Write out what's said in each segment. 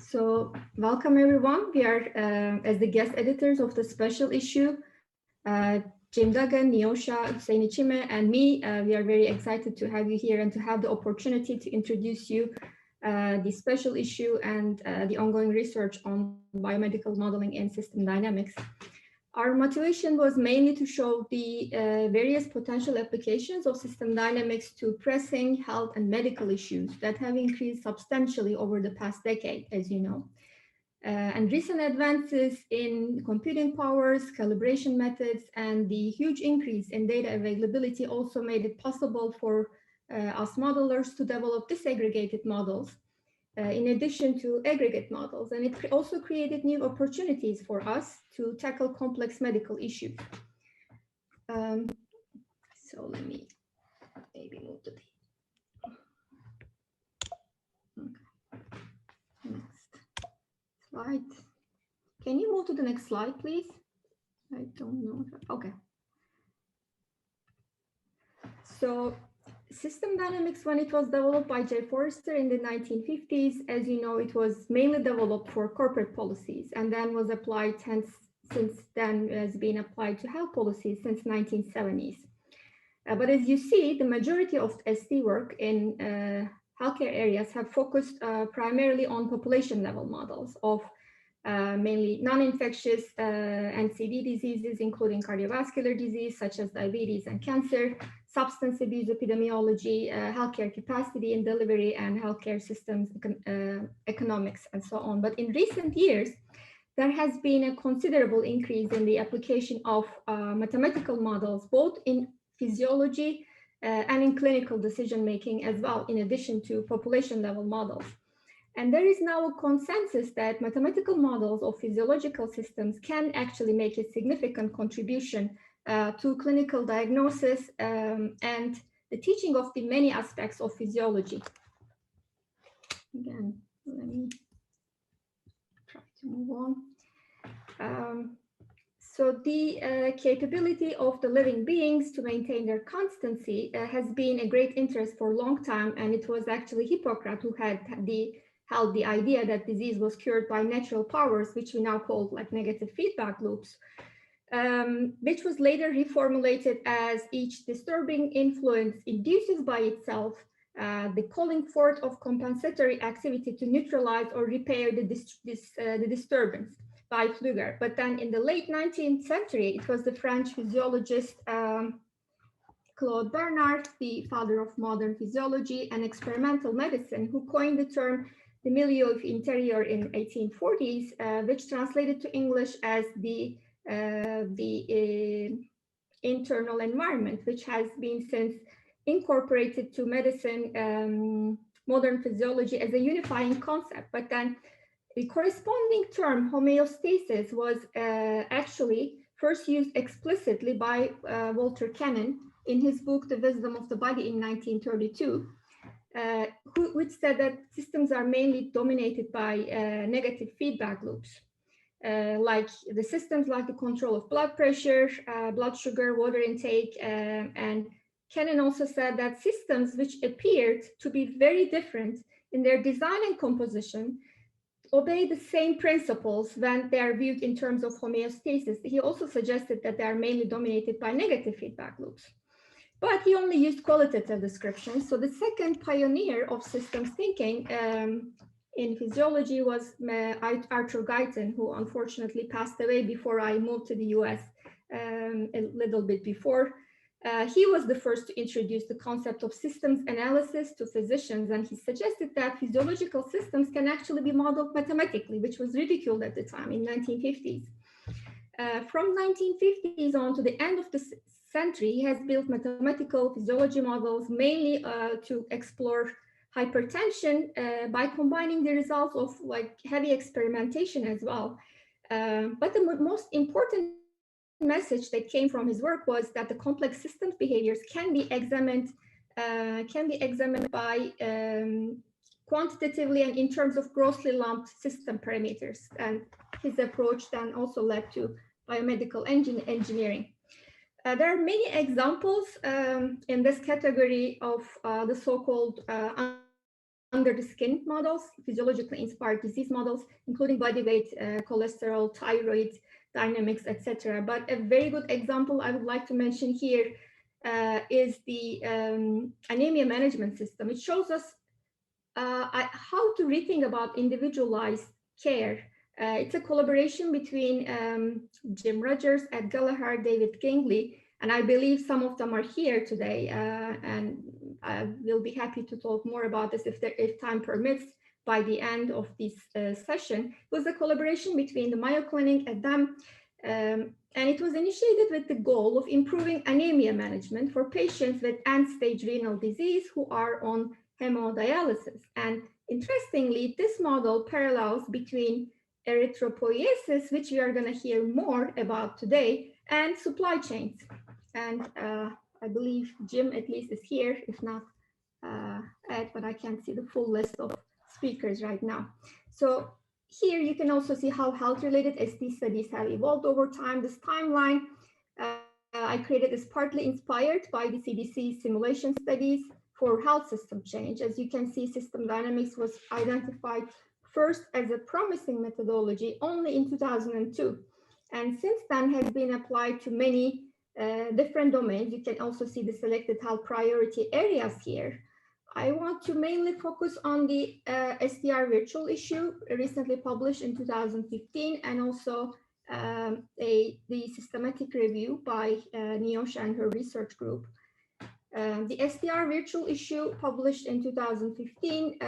So welcome everyone. We are as the guest editors of the special issue, Jim Duggan, Neosha, Hüseyin Çime, and me. We are very excited to have you here and to have the opportunity to introduce you the special issue and the ongoing research on biomedical modeling and system dynamics. Our motivation was mainly to show the various potential applications of system dynamics to pressing health and medical issues that have increased substantially over the past decade, as you know. And recent advances in computing powers, calibration methods, and the huge increase in data availability also made it possible for us modelers to develop disaggregated models in addition to aggregate models. And it also created new opportunities for us to tackle complex medical issues. So let me maybe move to the next slide. Can you move to the next slide, please? I don't know. Okay. So system dynamics, when it was developed by J. Forrester in the 1950s, as you know, it was mainly developed for corporate policies and then was applied since then has been applied to health policies since 1970s. But as you see, the majority of ST work in healthcare areas have focused primarily on population level models of mainly non-infectious NCD diseases, including cardiovascular disease, such as diabetes and cancer, substance abuse epidemiology, healthcare capacity and delivery, and healthcare systems economics, and so on. But in recent years, there has been a considerable increase in the application of mathematical models, both in physiology and in clinical decision-making as well, in addition to population-level models. And there is now a consensus that mathematical models of physiological systems can actually make a significant contribution to clinical diagnosis and the teaching of the many aspects of physiology. Again, let me try to move on. So the capability of the living beings to maintain their constancy has been a great interest for a long time, and it was actually Hippocrates who held the idea that disease was cured by natural powers, which we now call like negative feedback loops, which was later reformulated as each disturbing influence induces by itself the calling forth of compensatory activity to neutralize or repair the disturbance by Flügger. But then in the late 19th century, it was the French physiologist Claude Bernard, the father of modern physiology and experimental medicine, who coined the term the milieu of interior in 1840s, which translated to English as the internal environment, which has been since incorporated to medicine, modern physiology as a unifying concept. But then the corresponding term homeostasis was actually first used explicitly by Walter Cannon in his book, The Wisdom of the Body in 1932, which said that systems are mainly dominated by negative feedback loops, like the systems like the control of blood pressure, blood sugar, water intake, and Cannon also said that systems which appeared to be very different in their design and composition obey the same principles when they are viewed in terms of homeostasis. He also suggested that they are mainly dominated by negative feedback loops. But he only used qualitative descriptions. So the second pioneer of systems thinking in physiology was Arthur Guyton, who unfortunately passed away before I moved to the US a little bit before. He was the first to introduce the concept of systems analysis to physicians, and he suggested that physiological systems can actually be modeled mathematically, which was ridiculed at the time in 1950s. From 1950s on to the end of the century, he has built mathematical physiology models mainly to explore hypertension by combining the results of like heavy experimentation as well. But the most important message that came from his work was that the complex systems behaviors can be examined by quantitatively and in terms of grossly lumped system parameters. And his approach then also led to biomedical engineering. There are many examples in this category of the so-called under the skin models, physiologically inspired disease models, including body weight, cholesterol, thyroid dynamics, etc. But a very good example I would like to mention here is the anemia management system. It shows us how to rethink about individualized care. It's a collaboration between Jim Rogers, Ed Gallagher, David Gingley, and I believe some of them are here today, and I will be happy to talk more about this if time permits by the end of this session. It was a collaboration between the Mayo Clinic and them, and it was initiated with the goal of improving anemia management for patients with end-stage renal disease who are on hemodialysis. And interestingly, this model parallels between erythropoiesis, which we are going to hear more about today, and supply chains. And I believe Jim at least is here, if not Ed, but I can't see the full list of speakers right now. So here you can also see how health-related ST studies have evolved over time. This timeline I created is partly inspired by the CDC simulation studies for health system change. As you can see, system dynamics was identified first as a promising methodology only in 2002. And since then has been applied to many different domains. You can also see the selected health priority areas here. I want to mainly focus on the SDR virtual issue recently published in 2015, and also the systematic review by Niyosha and her research group. The SDR virtual issue published in 2015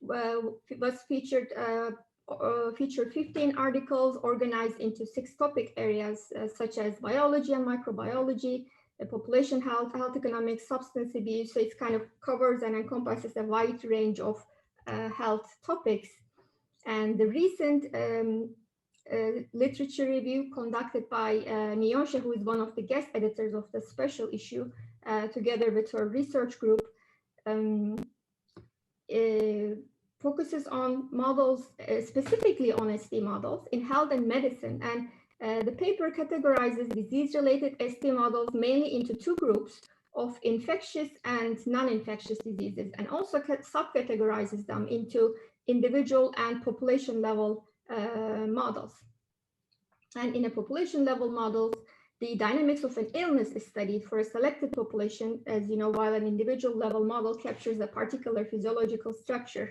was featured 15 articles organized into 6 topic areas such as biology and microbiology, population health, health economics, substance abuse. So it kind of covers and encompasses a wide range of health topics. And the recent literature review conducted by Niyosha, who is one of the guest editors of the special issue, together with her research group, focuses on models, specifically on ST models in health and medicine. And the paper categorizes disease-related ST models mainly into 2 groups of infectious and non-infectious diseases, and also subcategorizes them into individual and population level models. And in a population level model, the dynamics of an illness is studied for a selected population, as you know, while an individual level model captures a particular physiological structure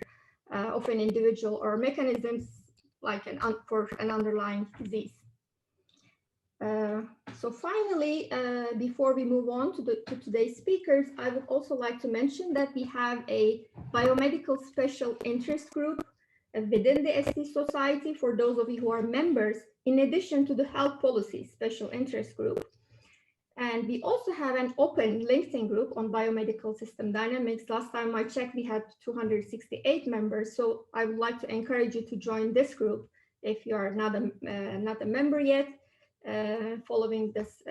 of an individual or mechanisms like for an underlying disease. So finally, before we move on to today's speakers, I would also like to mention that we have a biomedical special interest group within the ST Society for those of you who are members, in addition to the health policy special interest group. And we also have an open LinkedIn group on biomedical system dynamics. Last time I checked, we had 268 members. So I would like to encourage you to join this group if you are not a member yet, following this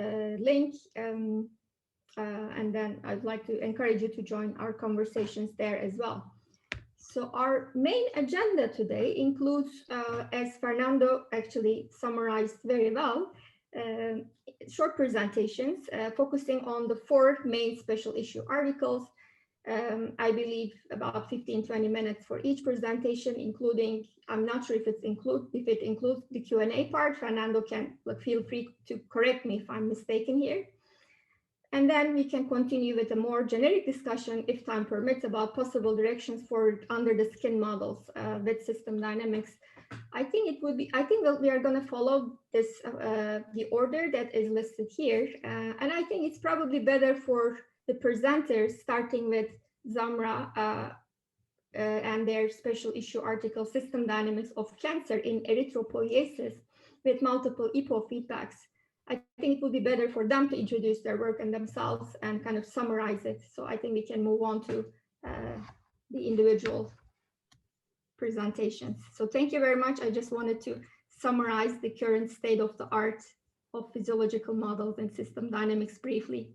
link. And then I'd like to encourage you to join our conversations there as well. So our main agenda today includes, as Fernando actually summarized very well, short presentations focusing on the 4 main special issue articles. I believe about 15-20 minutes for each presentation, including, I'm not sure if it includes the Q&A part. Fernando can feel free to correct me if I'm mistaken here. And then we can continue with a more generic discussion, if time permits, about possible directions for under the skin models with system dynamics. I think that we are going to follow this the order that is listed here, and I think it's probably better for the presenters, starting with Zamra and their special issue article, System Dynamics of Cancer in Erythropoiesis with Multiple EPO Feedbacks. I think it would be better for them to introduce their work and themselves and kind of summarize it. So I think we can move on to the individual presentations. So thank you very much. I just wanted to summarize the current state of the art of physiological models and system dynamics briefly.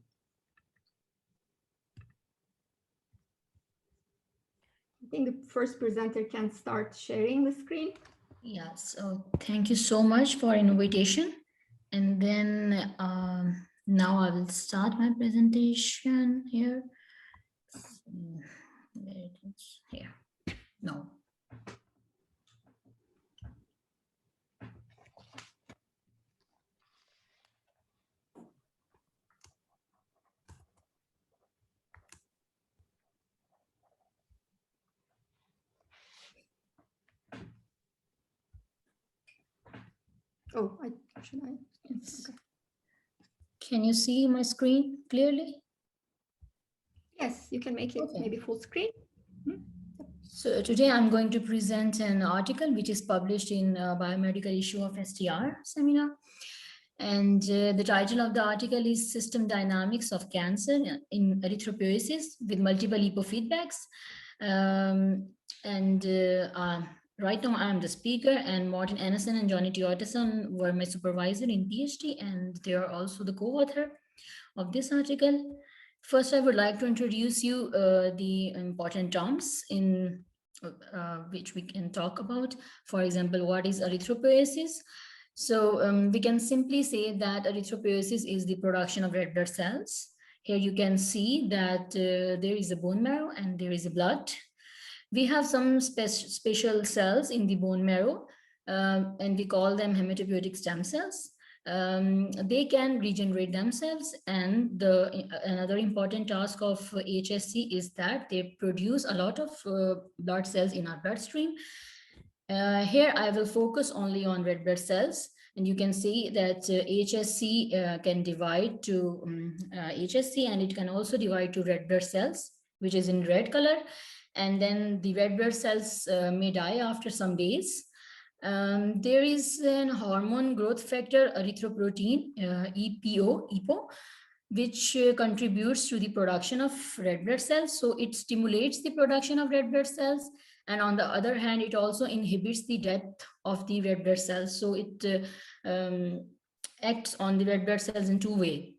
I think the first presenter can start sharing the screen. Yeah, so thank you so much for invitation. And then now I will start my presentation here. There it is. Here. No. Oh, should I? Yes. Okay. Can you see my screen clearly? Yes, you can make it maybe full screen. So today I'm going to present an article which is published in Biomedical issue of STR seminar. And the title of the article is System Dynamics of Cancer in Erythropoiesis with Multiple EPO Feedbacks. Right now I'm the speaker, and Martin Anderson and Johnny Teoteson were my supervisor in PhD, and they are also the co-author of this article. First, I would like to introduce you the important terms in which we can talk about. For example, what is erythropoiesis? So we can simply say that erythropoiesis is the production of red blood cells. Here you can see that there is a bone marrow and there is a blood. We have some special cells in the bone marrow, and we call them hematopoietic stem cells. They can regenerate themselves, and another important task of HSC is that they produce a lot of blood cells in our bloodstream. Here I will focus only on red blood cells, and you can see that HSC can divide to HSC, and it can also divide to red blood cells, which is in red color, and then the red blood cells may die after some days. There is an hormone growth factor, erythropoietin, EPO, which contributes to the production of red blood cells. So it stimulates the production of red blood cells. And on the other hand, it also inhibits the death of the red blood cells. So it acts on the red blood cells in two ways.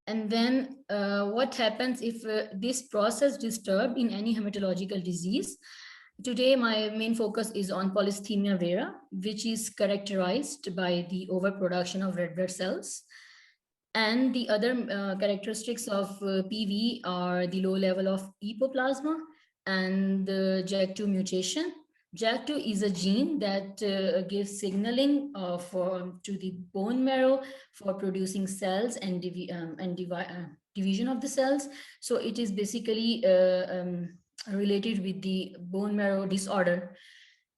And then what happens if this process disturbed in any hematological disease? Today, my main focus is on polycythemia vera, which is characterized by the overproduction of red blood cells. And the other characteristics of PV are the low level of epoplasma and the JAK2 mutation. JAK2 is a gene that gives signaling to the bone marrow for producing cells and division of the cells. So it is basically related with the bone marrow disorder.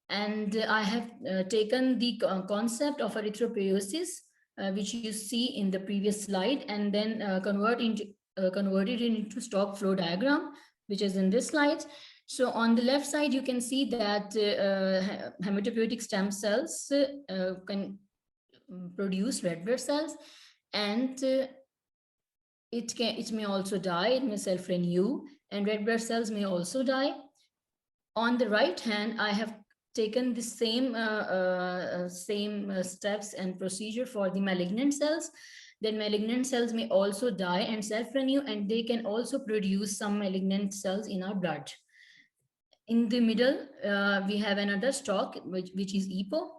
And I have taken the concept of erythropoiesis, which you see in the previous slide, and then converted it into stock flow diagram, which is in this slide. So on the left side, you can see that hematopoietic stem cells can produce red blood cells, and it may also die, it may self-renew, and red blood cells may also die. On the right hand, I have taken the same steps and procedure for the malignant cells. Then malignant cells may also die and self-renew, and they can also produce some malignant cells in our blood. In the middle, we have another stalk, which is EPO.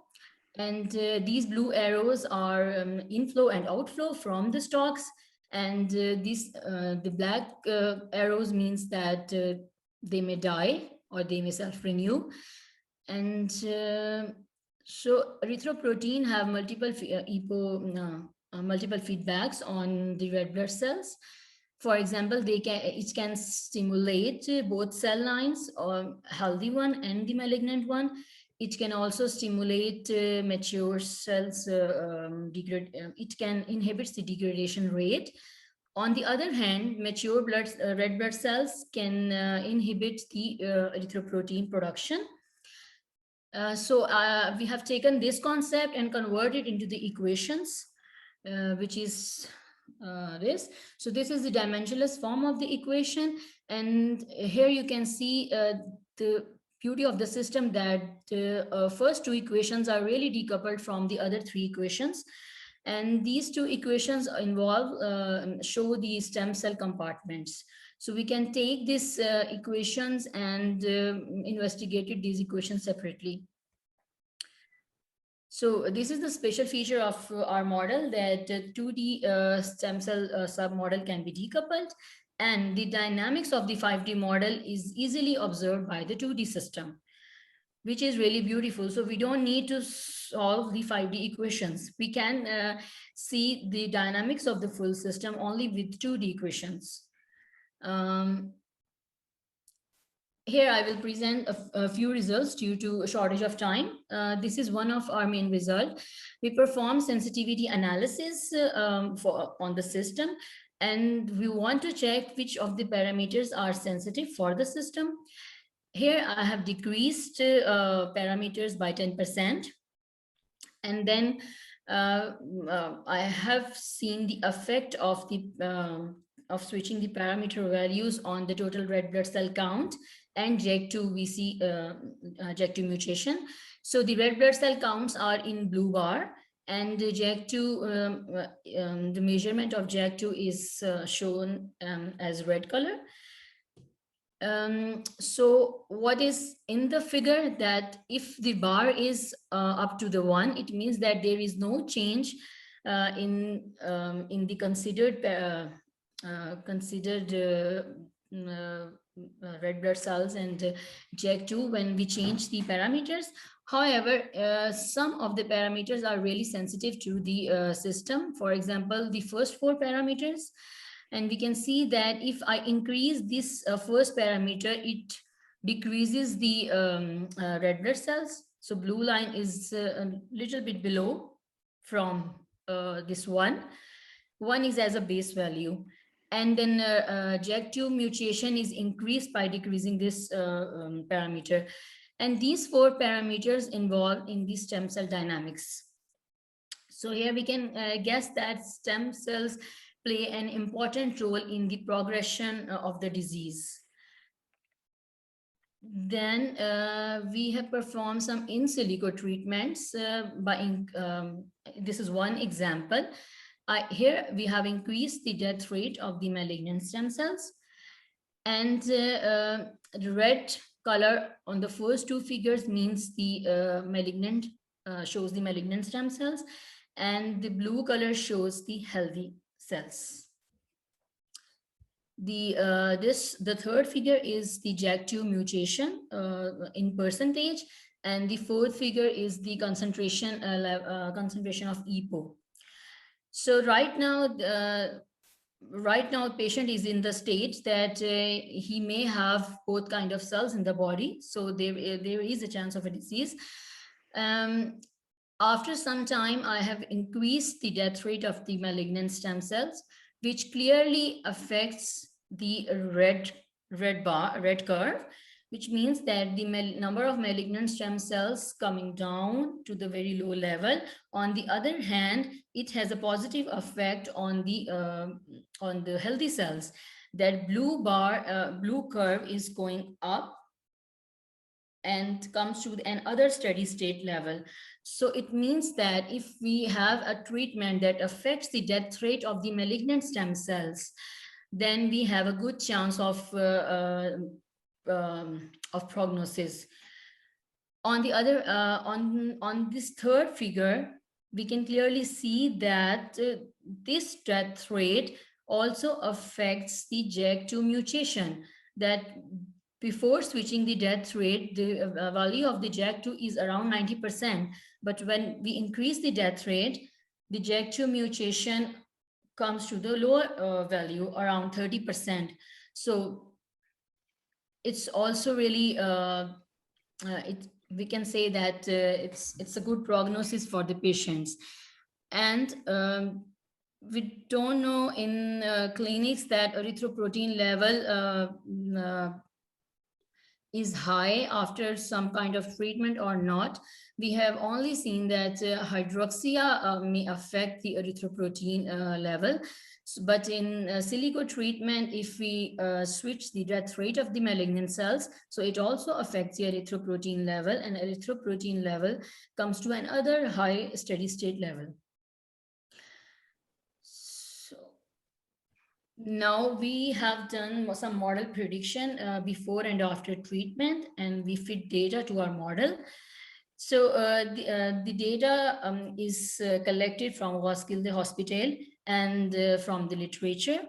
And these blue arrows are inflow and outflow from the stalks. And the black arrows means that they may die or they may self-renew. And so erythropoietin have multiple multiple feedbacks on the red blood cells. For example, it can stimulate both cell lines, or healthy one and the malignant one. It can also stimulate mature cells. It can inhibit the degradation rate. On the other hand, mature red blood cells can inhibit the erythropoietin production. So we have taken this concept and converted into the equations, which is this. So this is the dimensionless form of the equation. And here you can see the beauty of the system, that first two equations are really decoupled from the other three equations. And these two equations involve, show the stem cell compartments. So we can take these equations and investigate these equations separately. So this is the special feature of our model, that 2D stem cell submodel can be decoupled. And the dynamics of the 5D model is easily observed by the 2D system, which is really beautiful. So we don't need to solve the 5D equations. We can see the dynamics of the full system only with 2D equations. Here I will present a few results due to a shortage of time. This is one of our main results. We perform sensitivity analysis on the system, and we want to check which of the parameters are sensitive for the system. Here I have decreased parameters by 10%. And then I have seen the effect of the switching the parameter values on the total red blood cell count and JAK2 VC JAK2 mutation. So the red blood cell counts are in blue bar, and the JAK2 the measurement of JAK2 is shown as red color. So what is in the figure, that if the bar is up to the 1, it means that there is no change in the considered red blood cells and JAK2 when we change the parameters. However, some of the parameters are really sensitive to the system. For example, the first 4 parameters. And we can see that if I increase this first parameter, it decreases the red blood cells. So blue line is a little bit below from this one. One is as a base value. And then JAK2 mutation is increased by decreasing this parameter. And these 4 parameters involved in the stem cell dynamics. So here we can guess that stem cells play an important role in the progression of the disease. Then we have performed some in silico treatments this is one example. Here we have increased the death rate of the malignant stem cells, and the red color on the first 2 figures means the malignant, shows the malignant stem cells, and the blue color shows the healthy cells. The third figure is the JAK2 mutation in percentage, and the fourth figure is the concentration concentration of EPO. So right now patient is in the stage that he may have both kind of cells in the body, so there is a chance of a disease. After some time, I have increased the death rate of the malignant stem cells, which clearly affects the red curve, which means that the number of malignant stem cells coming down to the very low level. On the other hand, it has a positive effect on the healthy cells. That blue curve is going up and comes to another steady state level. So it means that if we have a treatment that affects the death rate of the malignant stem cells, then we have a good chance of prognosis. On the other, on this third figure, we can clearly see that this death rate also affects the JAK2 mutation. That before switching the death rate, the value of the JAK2 is around 90%. But when we increase the death rate, the JAK2 mutation comes to the lower value, around 30%. So it's also really, we can say that it's a good prognosis for the patients. And we don't know in clinics that erythropoietin level is high after some kind of treatment or not. We have only seen that hydroxia may affect the erythropoietin level. But in silico treatment, if we switch the death rate of the malignant cells, so it also affects the erythropoietin level, and erythropoietin level comes to another high steady state level. Now we have done some model prediction before and after treatment, and we fit data to our model. So the data is collected from Roskilde Hospital and from the literature.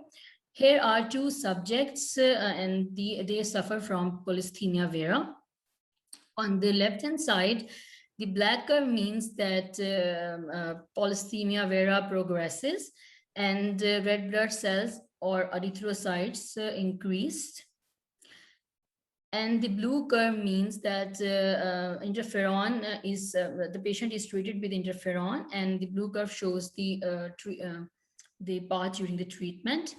Here are two subjects and they suffer from polycythemia vera. On the left-hand side, the black curve means that polycythemia vera progresses and red blood cells or erythrocytes increased. And the blue curve means that interferon the patient is treated with interferon, and the blue curve shows the path during the treatment.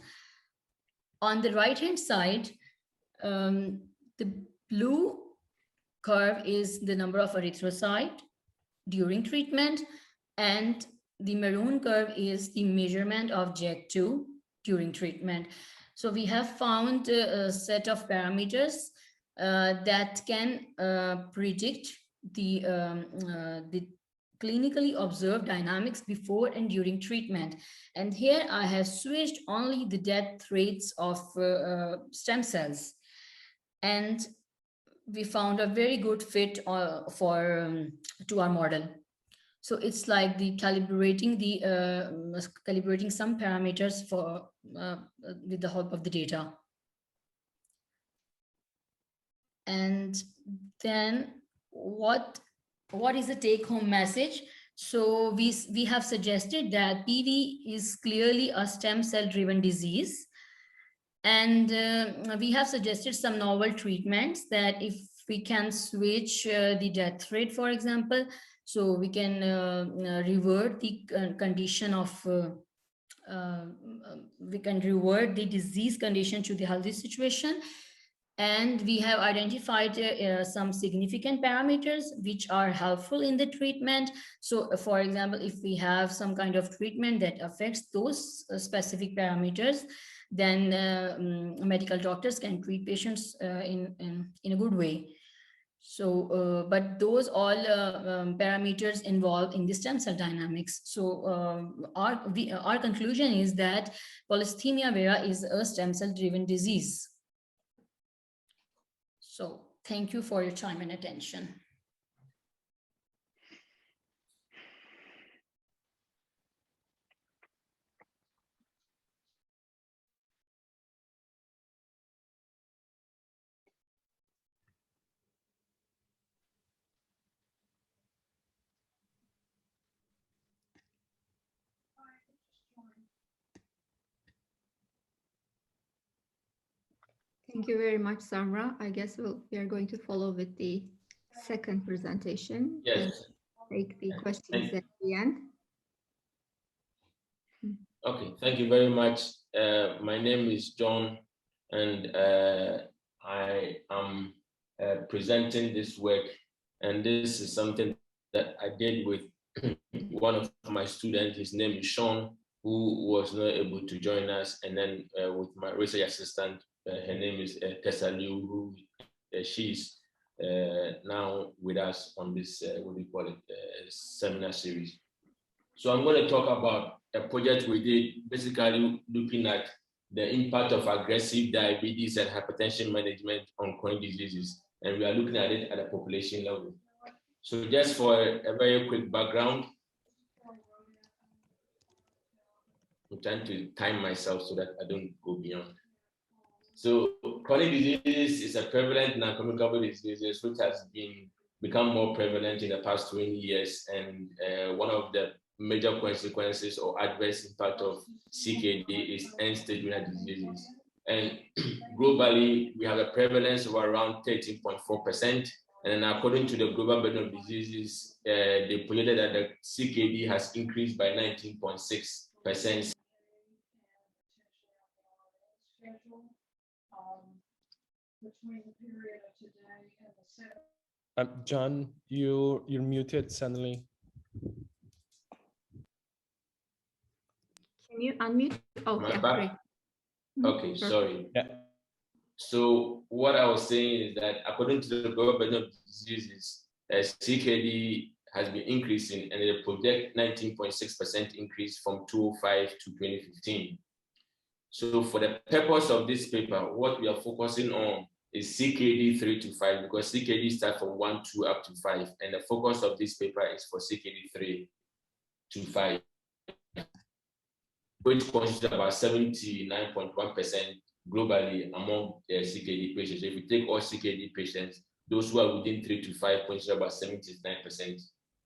On the right-hand side, the blue curve is the number of erythrocyte during treatment, and the maroon curve is the measurement of JAK2 during treatment. So we have found a set of parameters that can predict the clinically observed dynamics before and during treatment. And here I have switched only the death rates of stem cells. And we found a very good fit to our model. So it's like the calibrating some parameters for with the help of the data. And then what is the take-home message? So we have suggested that PV is clearly a stem cell-driven disease. And we have suggested some novel treatments that if we can switch the death rate, for example, so we can revert the condition of, we can revert the disease condition to the healthy situation. And we have identified some significant parameters which are helpful in the treatment. So for example, if we have some kind of treatment that affects those specific parameters, then medical doctors can treat patients in a good way. So, but those all parameters involved in the stem cell dynamics. So our conclusion is that polycythemia vera is a stem cell driven disease. So thank you for your time and attention. Thank you very much, Samra. I guess we are going to follow with the second presentation. Yes. Take the questions at the end. Okay, thank you very much. My name is John, and I am presenting this work. And this is something that I did with one of my students. His name is Sean, who was not able to join us. And then with my research assistant, her name is Tessa Liu, who she's now with us on this, what we call it, seminar series. So I'm going to talk about a project we did, basically looking at the impact of aggressive diabetes and hypertension management on chronic diseases. And we are looking at it at a population level. So just for a very quick background, I'm trying to time myself so that I don't go beyond. So chronic disease is a prevalent non-communicable disease which has become more prevalent in the past 20 years. And one of the major consequences or adverse impact of CKD is end-stage renal diseases. And globally, we have a prevalence of around 13.4%. And according to the Global Burden of Diseases, they projected that the CKD has increased by 19.6%. Between the period of today and the John, you're muted suddenly. Can you unmute? Oh, yeah, great. Okay, sorry. Yeah. So what I was saying is that according to the Global Burden of Diseases, CKD has been increasing, and they project 19.6% increase from 2005 to 2015. So for the purpose of this paper, what we are focusing on is CKD 3 to 5, because CKD starts from 1, 2 up to 5. And the focus of this paper is for CKD 3 to 5. which constitutes about 79.1% globally among CKD patients. So if you take all CKD patients, those who are within 3 to 5 constitute about 79%.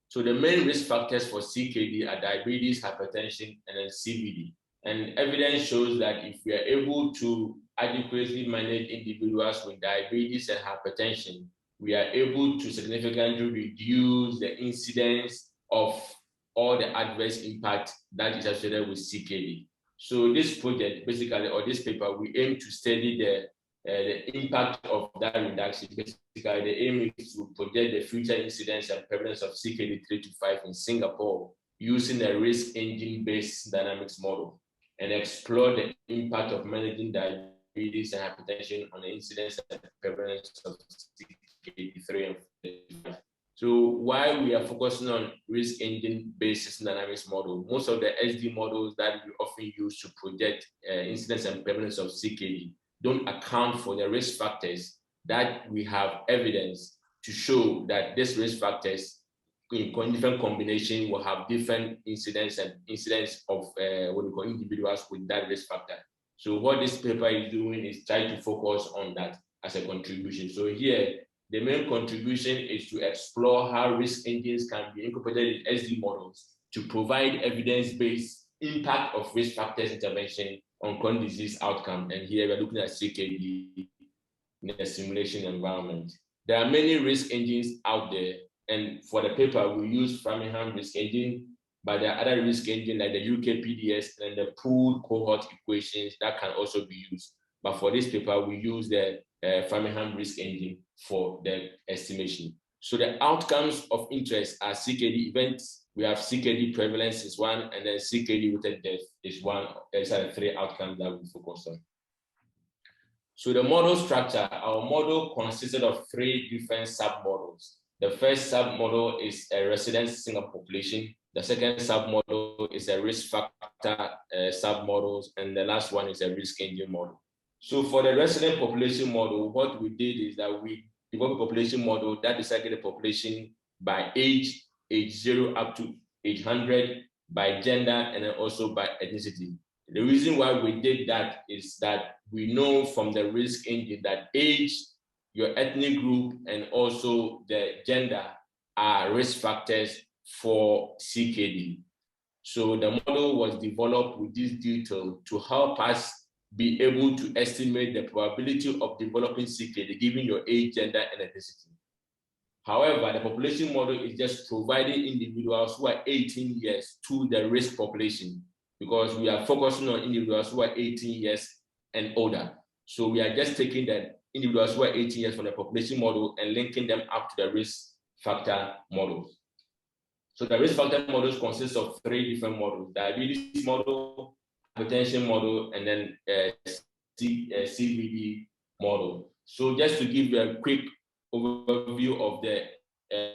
So the main risk factors for CKD are diabetes, hypertension, and then CVD. And evidence shows that if we are able to adequately manage individuals with diabetes and hypertension, we are able to significantly reduce the incidence of all the adverse impact that is associated with CKD. So this project, basically, or this paper, we aim to study the impact of that reduction. Basically, the aim is to project the future incidence and prevalence of CKD 3 to 5 in Singapore using a risk engine-based dynamics model and explore the impact of managing diabetes and hypertension on the incidence and prevalence of CKD 3 and 5. So why we are focusing on risk engine-based dynamics model, most of the SD models that we often use to project incidence and prevalence of CKD don't account for the risk factors that we have evidence to show that these risk factors in different combination will have different incidence of what we call individuals with that risk factor. So what this paper is doing is try to focus on that as a contribution. So here, the main contribution is to explore how risk engines can be incorporated in SD models to provide evidence-based impact of risk factors intervention on chronic disease outcome. And here we're looking at CKD in a simulation environment. There are many risk engines out there. And for the paper, we use Framingham risk engine, but there are other risk engines like the UK-PDS and the pooled cohort equations that can also be used. But for this paper, we use the Framingham risk engine for the estimation. So the outcomes of interest are CKD events. We have CKD prevalence is one, and then CKD related death is one. These are the three outcomes that we focus on. So the model structure, our model consisted of three different submodels. The first submodel is a resident single population. The second submodel is a risk factor submodels, and the last one is a risk engine model. So for the resident population model, what we did is that we developed a population model that disaggregated the population by age 0 up to age 100, by gender, and then also by ethnicity. The reason why we did that is that we know from the risk engine that age, your ethnic group, and also the gender are risk factors for CKD. So the model was developed with this detail to help us be able to estimate the probability of developing CKD given your age, gender, and ethnicity. However, the population model is just providing individuals who are 18 years to the risk population because we are focusing on individuals who are 18 years and older. So we are just taking the individuals who are 18 years from the population model and linking them up to the risk factor models. So the risk factor models consist of three different models: diabetes model, hypertension model, and then CVD model. So just to give you a quick overview of the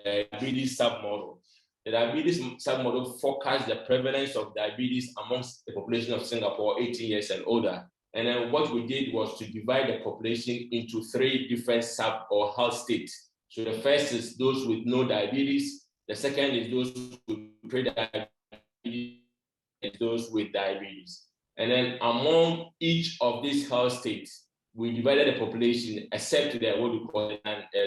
diabetes submodel. The diabetes submodel forecasts the prevalence of diabetes amongst the population of Singapore 18 years and older. And then what we did was to divide the population into three different sub or health states. So the first is those with no diabetes. The second is those with pre-diabetes, and those with diabetes. And then among each of these health states, we divided the population, except the what we call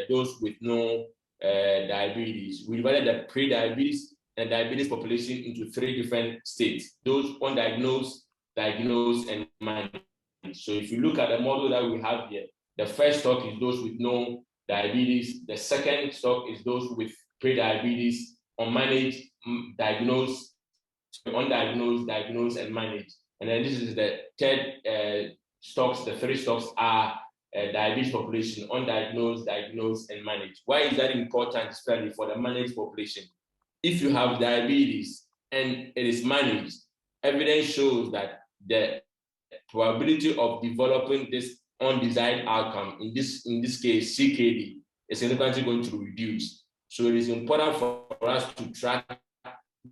those with no diabetes. We divided the pre-diabetes and diabetes population into three different states: those undiagnosed, diagnosed, and managed. So if you look at the model that we have here, the first stock is those with no diabetes. The second stock is those with pre-diabetes, unmanaged, diagnosed, undiagnosed, diagnosed, and managed. And then this is the third stocks. The three stocks are diabetes population, undiagnosed, diagnosed, and managed. Why is that important, especially for the managed population? If you have diabetes and it is managed, evidence shows that the probability of developing this undesired outcome, in this case CKD, is significantly going to reduce. So it is important for us to track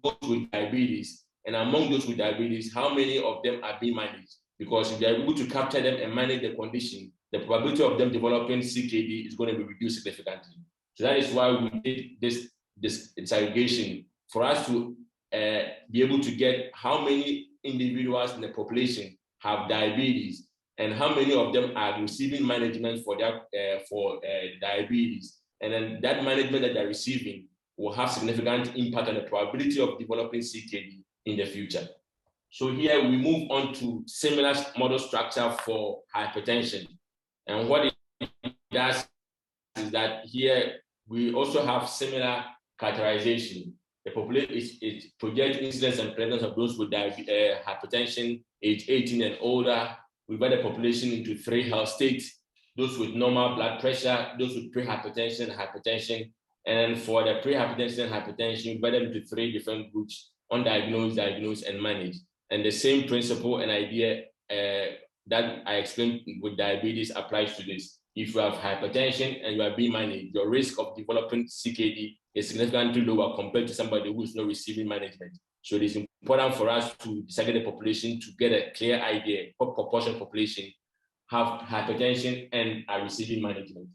those with diabetes, and among those with diabetes, how many of them are being managed? Because if they are able to capture them and manage the condition, the probability of them developing CKD is going to be reduced significantly. So that is why we did this disaggregation, for us to be able to get how many individuals in the population have diabetes and how many of them are receiving management for their diabetes. And then that management that they're receiving will have significant impact on the probability of developing CKD in the future. So here we move on to similar model structure for hypertension. And what it does is that here we also have similar characterization. The population is project incidence and prevalence of those with hypertension age 18 and older. We divide the population into 3 health states: those with normal blood pressure, those with pre-hypertension, hypertension. And then for the pre-hypertension and hypertension, we divide them into 3 different groups: undiagnosed, diagnosed, and managed. And the same principle and idea that I explained with diabetes applies to this. If you have hypertension and you are being managed, your risk of developing CKD is significantly lower compared to somebody who is not receiving management. So it is important for us to disaggregate the population to get a clear idea what proportion of population have hypertension and are receiving management.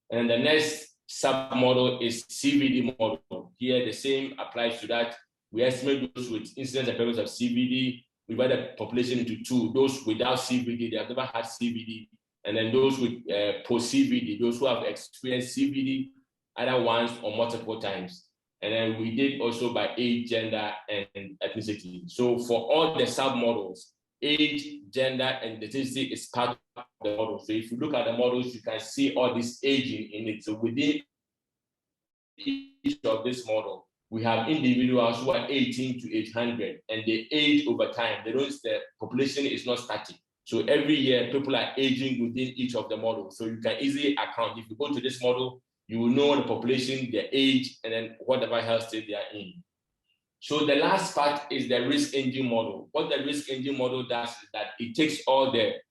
And the next submodel is CVD model. Here, the same applies to that. We estimate those with incidence and prevalence of CVD. We divide the population into 2: those without CVD, they have never had CVD, and then those with post-CVD, those who have experienced CVD either once or multiple times. And then we did also by age, gender, and ethnicity. So for all the submodels, age, gender, and ethnicity is part of the model. So if you look at the models, you can see all this aging in it. So within each of this model, we have individuals who are 18 to 800, and they age over time. The population is not static. So every year, people are aging within each of the models. So you can easily account. If you go to this model, you will know the population, their age, and then whatever health state they are in. So the last part is the risk engine model. What the risk engine model does is that it takes all the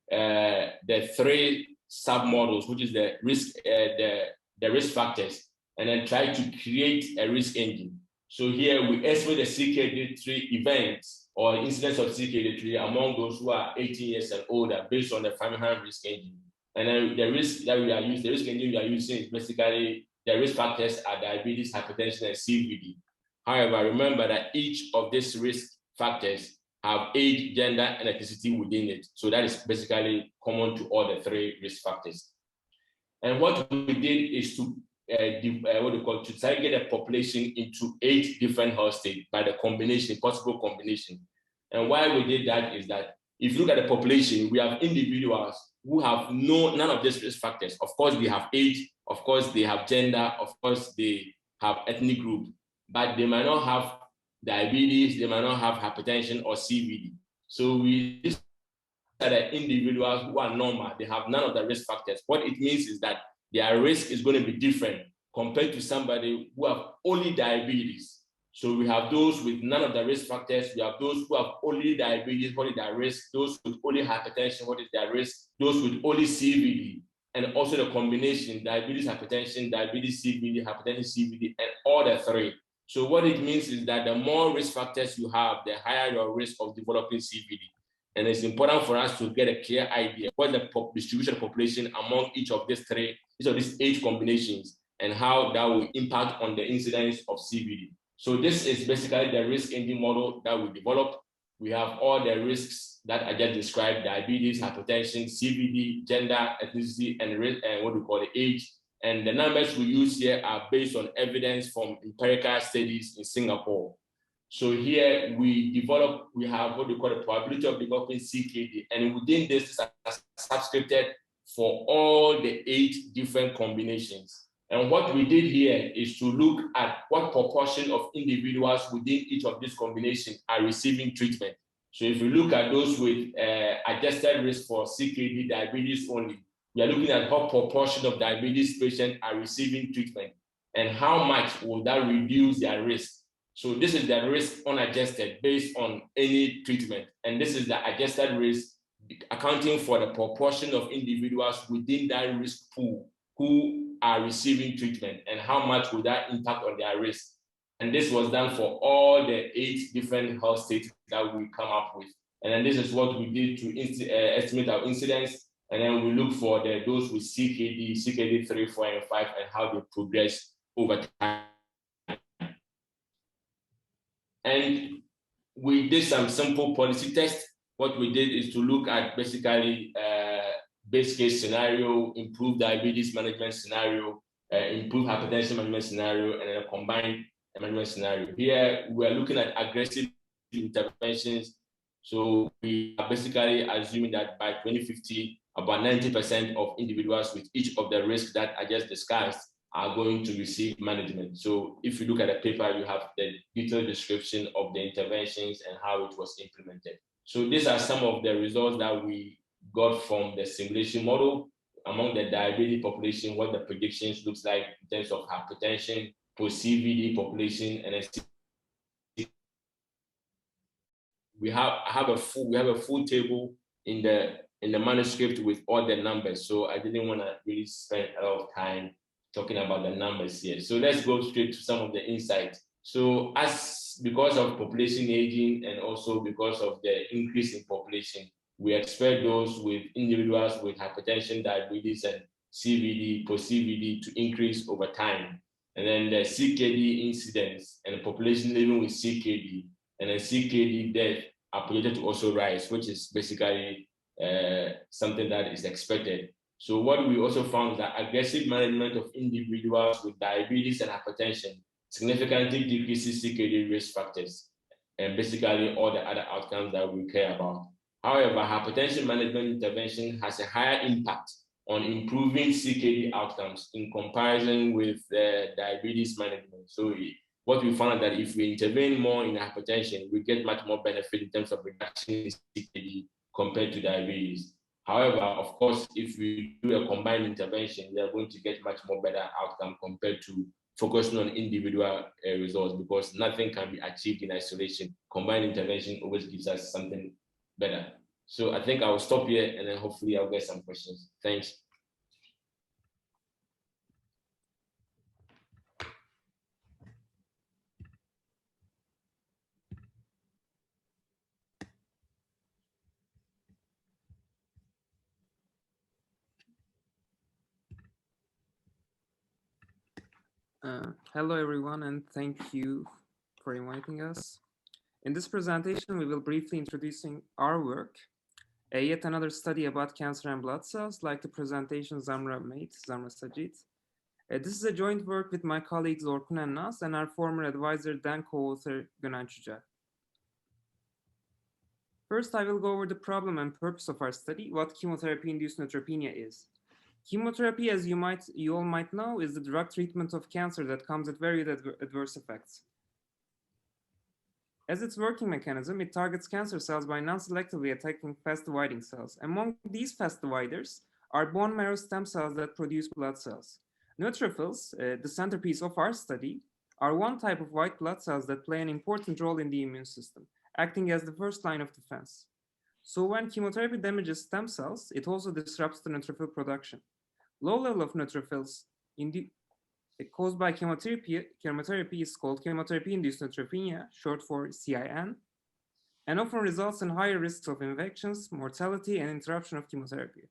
3 submodels, which is the risk factors, and then try to create a risk engine. So here we estimate the CKD3 events or incidence of CKD3 among those who are 18 years and older based on the Framingham risk engine. And then the risk engine we are using is basically the risk factors are diabetes, hypertension, and CVD. However, remember that each of these risk factors have age, gender, and ethnicity within it. So that is basically common to all the 3 risk factors. And what we did is to to segregate the population into 8 different health states by the possible combination. And why we did that is that if you look at the population, we have individuals who have none of these risk factors. Of course, they have age, of course, they have gender, of course, they have ethnic group, but they might not have diabetes, they might not have hypertension or CVD. So we just are the individuals who are normal, they have none of the risk factors. What it means is that their risk is going to be different compared to somebody who have only diabetes. So we have those with none of the risk factors. We have those who have only diabetes, what is their risk? Those with only hypertension, what is their risk? Those with only CVD, and also the combination, diabetes, hypertension, diabetes, CVD, hypertension, CVD, and all the 3. So what it means is that the more risk factors you have, the higher your risk of developing CVD. And it's important for us to get a clear idea what the distribution of population among each of these 8 combinations, and how that will impact on the incidence of CVD. So this is basically the risk engine model that we developed. We have all the risks that I just described: diabetes, hypertension, CVD, gender, ethnicity, and what we call the age. And the numbers we use here are based on evidence from empirical studies in Singapore. So here we have what we call the probability of developing CKD, and within this is subscripted for all the 8 different combinations. And what we did here is to look at what proportion of individuals within each of these combinations are receiving treatment. So if you look at those with adjusted risk for CKD, diabetes only, we are looking at what proportion of diabetes patients are receiving treatment and how much will that reduce their risk. So this is the risk unadjusted based on any treatment. And this is the adjusted risk accounting for the proportion of individuals within that risk pool who are receiving treatment and how much will that impact on their risk. And this was done for all the 8 different health states that we come up with. And then this is what we did to estimate our incidence. And then we look for those with CKD 3, 4, and 5, and how they progress over time. And we did some simple policy tests. What we did is to look at basically base case scenario, improved diabetes management scenario, improved hypertension management scenario, and then a combined management scenario. Here, we are looking at aggressive interventions. So we are basically assuming that by 2050, about 90% of individuals with each of the risks that I just discussed are going to receive management. So if you look at the paper, you have the detailed description of the interventions and how it was implemented. So these are some of the results that we got from the simulation model among the diabetes population, what the predictions looks like in terms of hypertension, post-CVD population, and we have a full table in the manuscript with all the numbers. So I didn't want to really spend a lot of time talking about the numbers here. So let's go straight to some of the insights. So because of population aging and also because of the increase in population, we expect those with individuals with hypertension, diabetes, and CVD, post-CVD to increase over time. And then the CKD incidence and the population living with CKD and then CKD death are projected to also rise, which is basically something that is expected. So what we also found is that aggressive management of individuals with diabetes and hypertension significantly decreases CKD risk factors and basically all the other outcomes that we care about. However, hypertension management intervention has a higher impact on improving CKD outcomes in comparison with diabetes management. So what we found that if we intervene more in hypertension, we get much more benefit in terms of reduction in CKD compared to diabetes. However, of course, if we do a combined intervention, we are going to get much more better outcome compared to focusing on individual results, because nothing can be achieved in isolation. Combined intervention always gives us something better. So I think I'll stop here and then hopefully I'll get some questions. Thanks. Hello, everyone, and thank you for inviting us. In this presentation, we will briefly introducing our work, yet another study about cancer and blood cells, like the presentation Zamra made, Zamra Sajid. This is a joint work with my colleagues Orkun and Nas and our former advisor, then co-author Gönen Çuca. First, I will go over the problem and purpose of our study, what chemotherapy-induced neutropenia is. Chemotherapy, as you all might know, is the drug treatment of cancer that comes with very adverse effects. As its working mechanism, it targets cancer cells by non-selectively attacking fast-dividing cells. Among these fast dividers are bone marrow stem cells that produce blood cells. Neutrophils, the centerpiece of our study, are one type of white blood cells that play an important role in the immune system, acting as the first line of defense. So when chemotherapy damages stem cells, it also disrupts the neutrophil production. Low level of neutrophils caused by chemotherapy is called chemotherapy-induced neutropenia, short for CIN, and often results in higher risks of infections, mortality, and interruption of chemotherapy.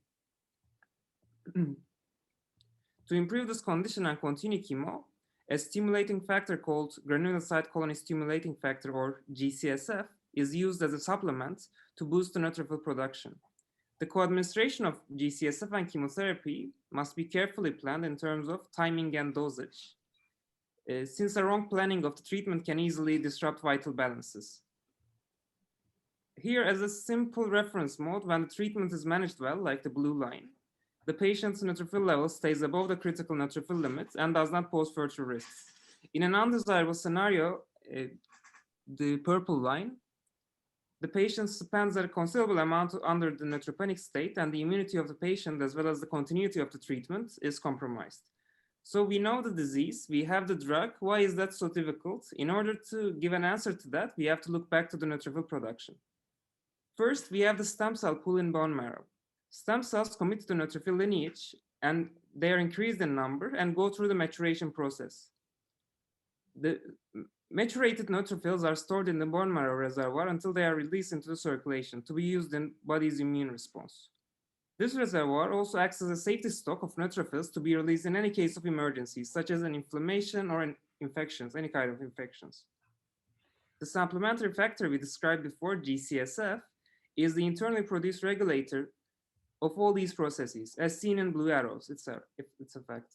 To improve this condition and continue chemo, a stimulating factor called granulocyte colony stimulating factor, or GCSF, is used as a supplement to boost the neutrophil production. The co-administration of GCSF and chemotherapy must be carefully planned in terms of timing and dosage, since a wrong planning of the treatment can easily disrupt vital balances. Here, as a simple reference mode, when the treatment is managed well, like the blue line, the patient's neutrophil level stays above the critical neutrophil limit and does not pose further risks. In an undesirable scenario, the purple line, the patient spends a considerable amount under the neutropenic state, and the immunity of the patient, as well as the continuity of the treatment, is compromised. So we know the disease, we have the drug. Why is that so difficult? In order to give an answer to that, we have to look back to the neutrophil production. First, we have the stem cell pool in bone marrow. Stem cells commit to the neutrophil lineage, and they are increased in number and go through the maturation process. The maturated neutrophils are stored in the bone marrow reservoir until they are released into the circulation to be used in body's immune response. This reservoir also acts as a safety stock of neutrophils to be released in any case of emergencies, such as an inflammation or an infections, any kind of infections. The supplementary factor we described before, GCSF, is the internally produced regulator of all these processes, as seen in blue arrows. It's a fact.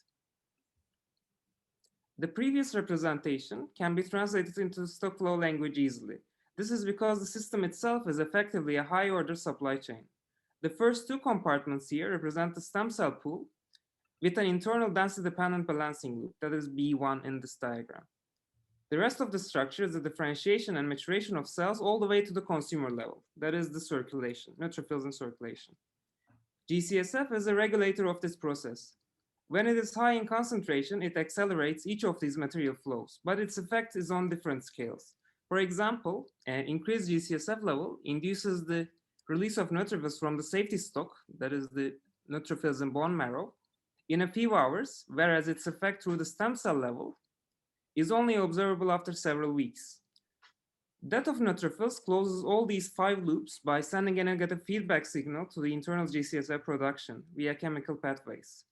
The previous representation can be translated into stock flow language easily. This is because the system itself is effectively a high-order supply chain. The first two compartments here represent the stem cell pool with an internal density-dependent balancing loop, that is B1 in this diagram. The rest of the structure is the differentiation and maturation of cells all the way to the consumer level, that is the circulation, neutrophils in circulation. GCSF is a regulator of this process. When it is high in concentration, it accelerates each of these material flows, but its effect is on different scales. For example, an increased GCSF level induces the release of neutrophils from the safety stock, that is the neutrophils in bone marrow, in a few hours, whereas its effect through the stem cell level is only observable after several weeks. Death of neutrophils closes all these 5 loops by sending a negative feedback signal to the internal GCSF production via chemical pathways.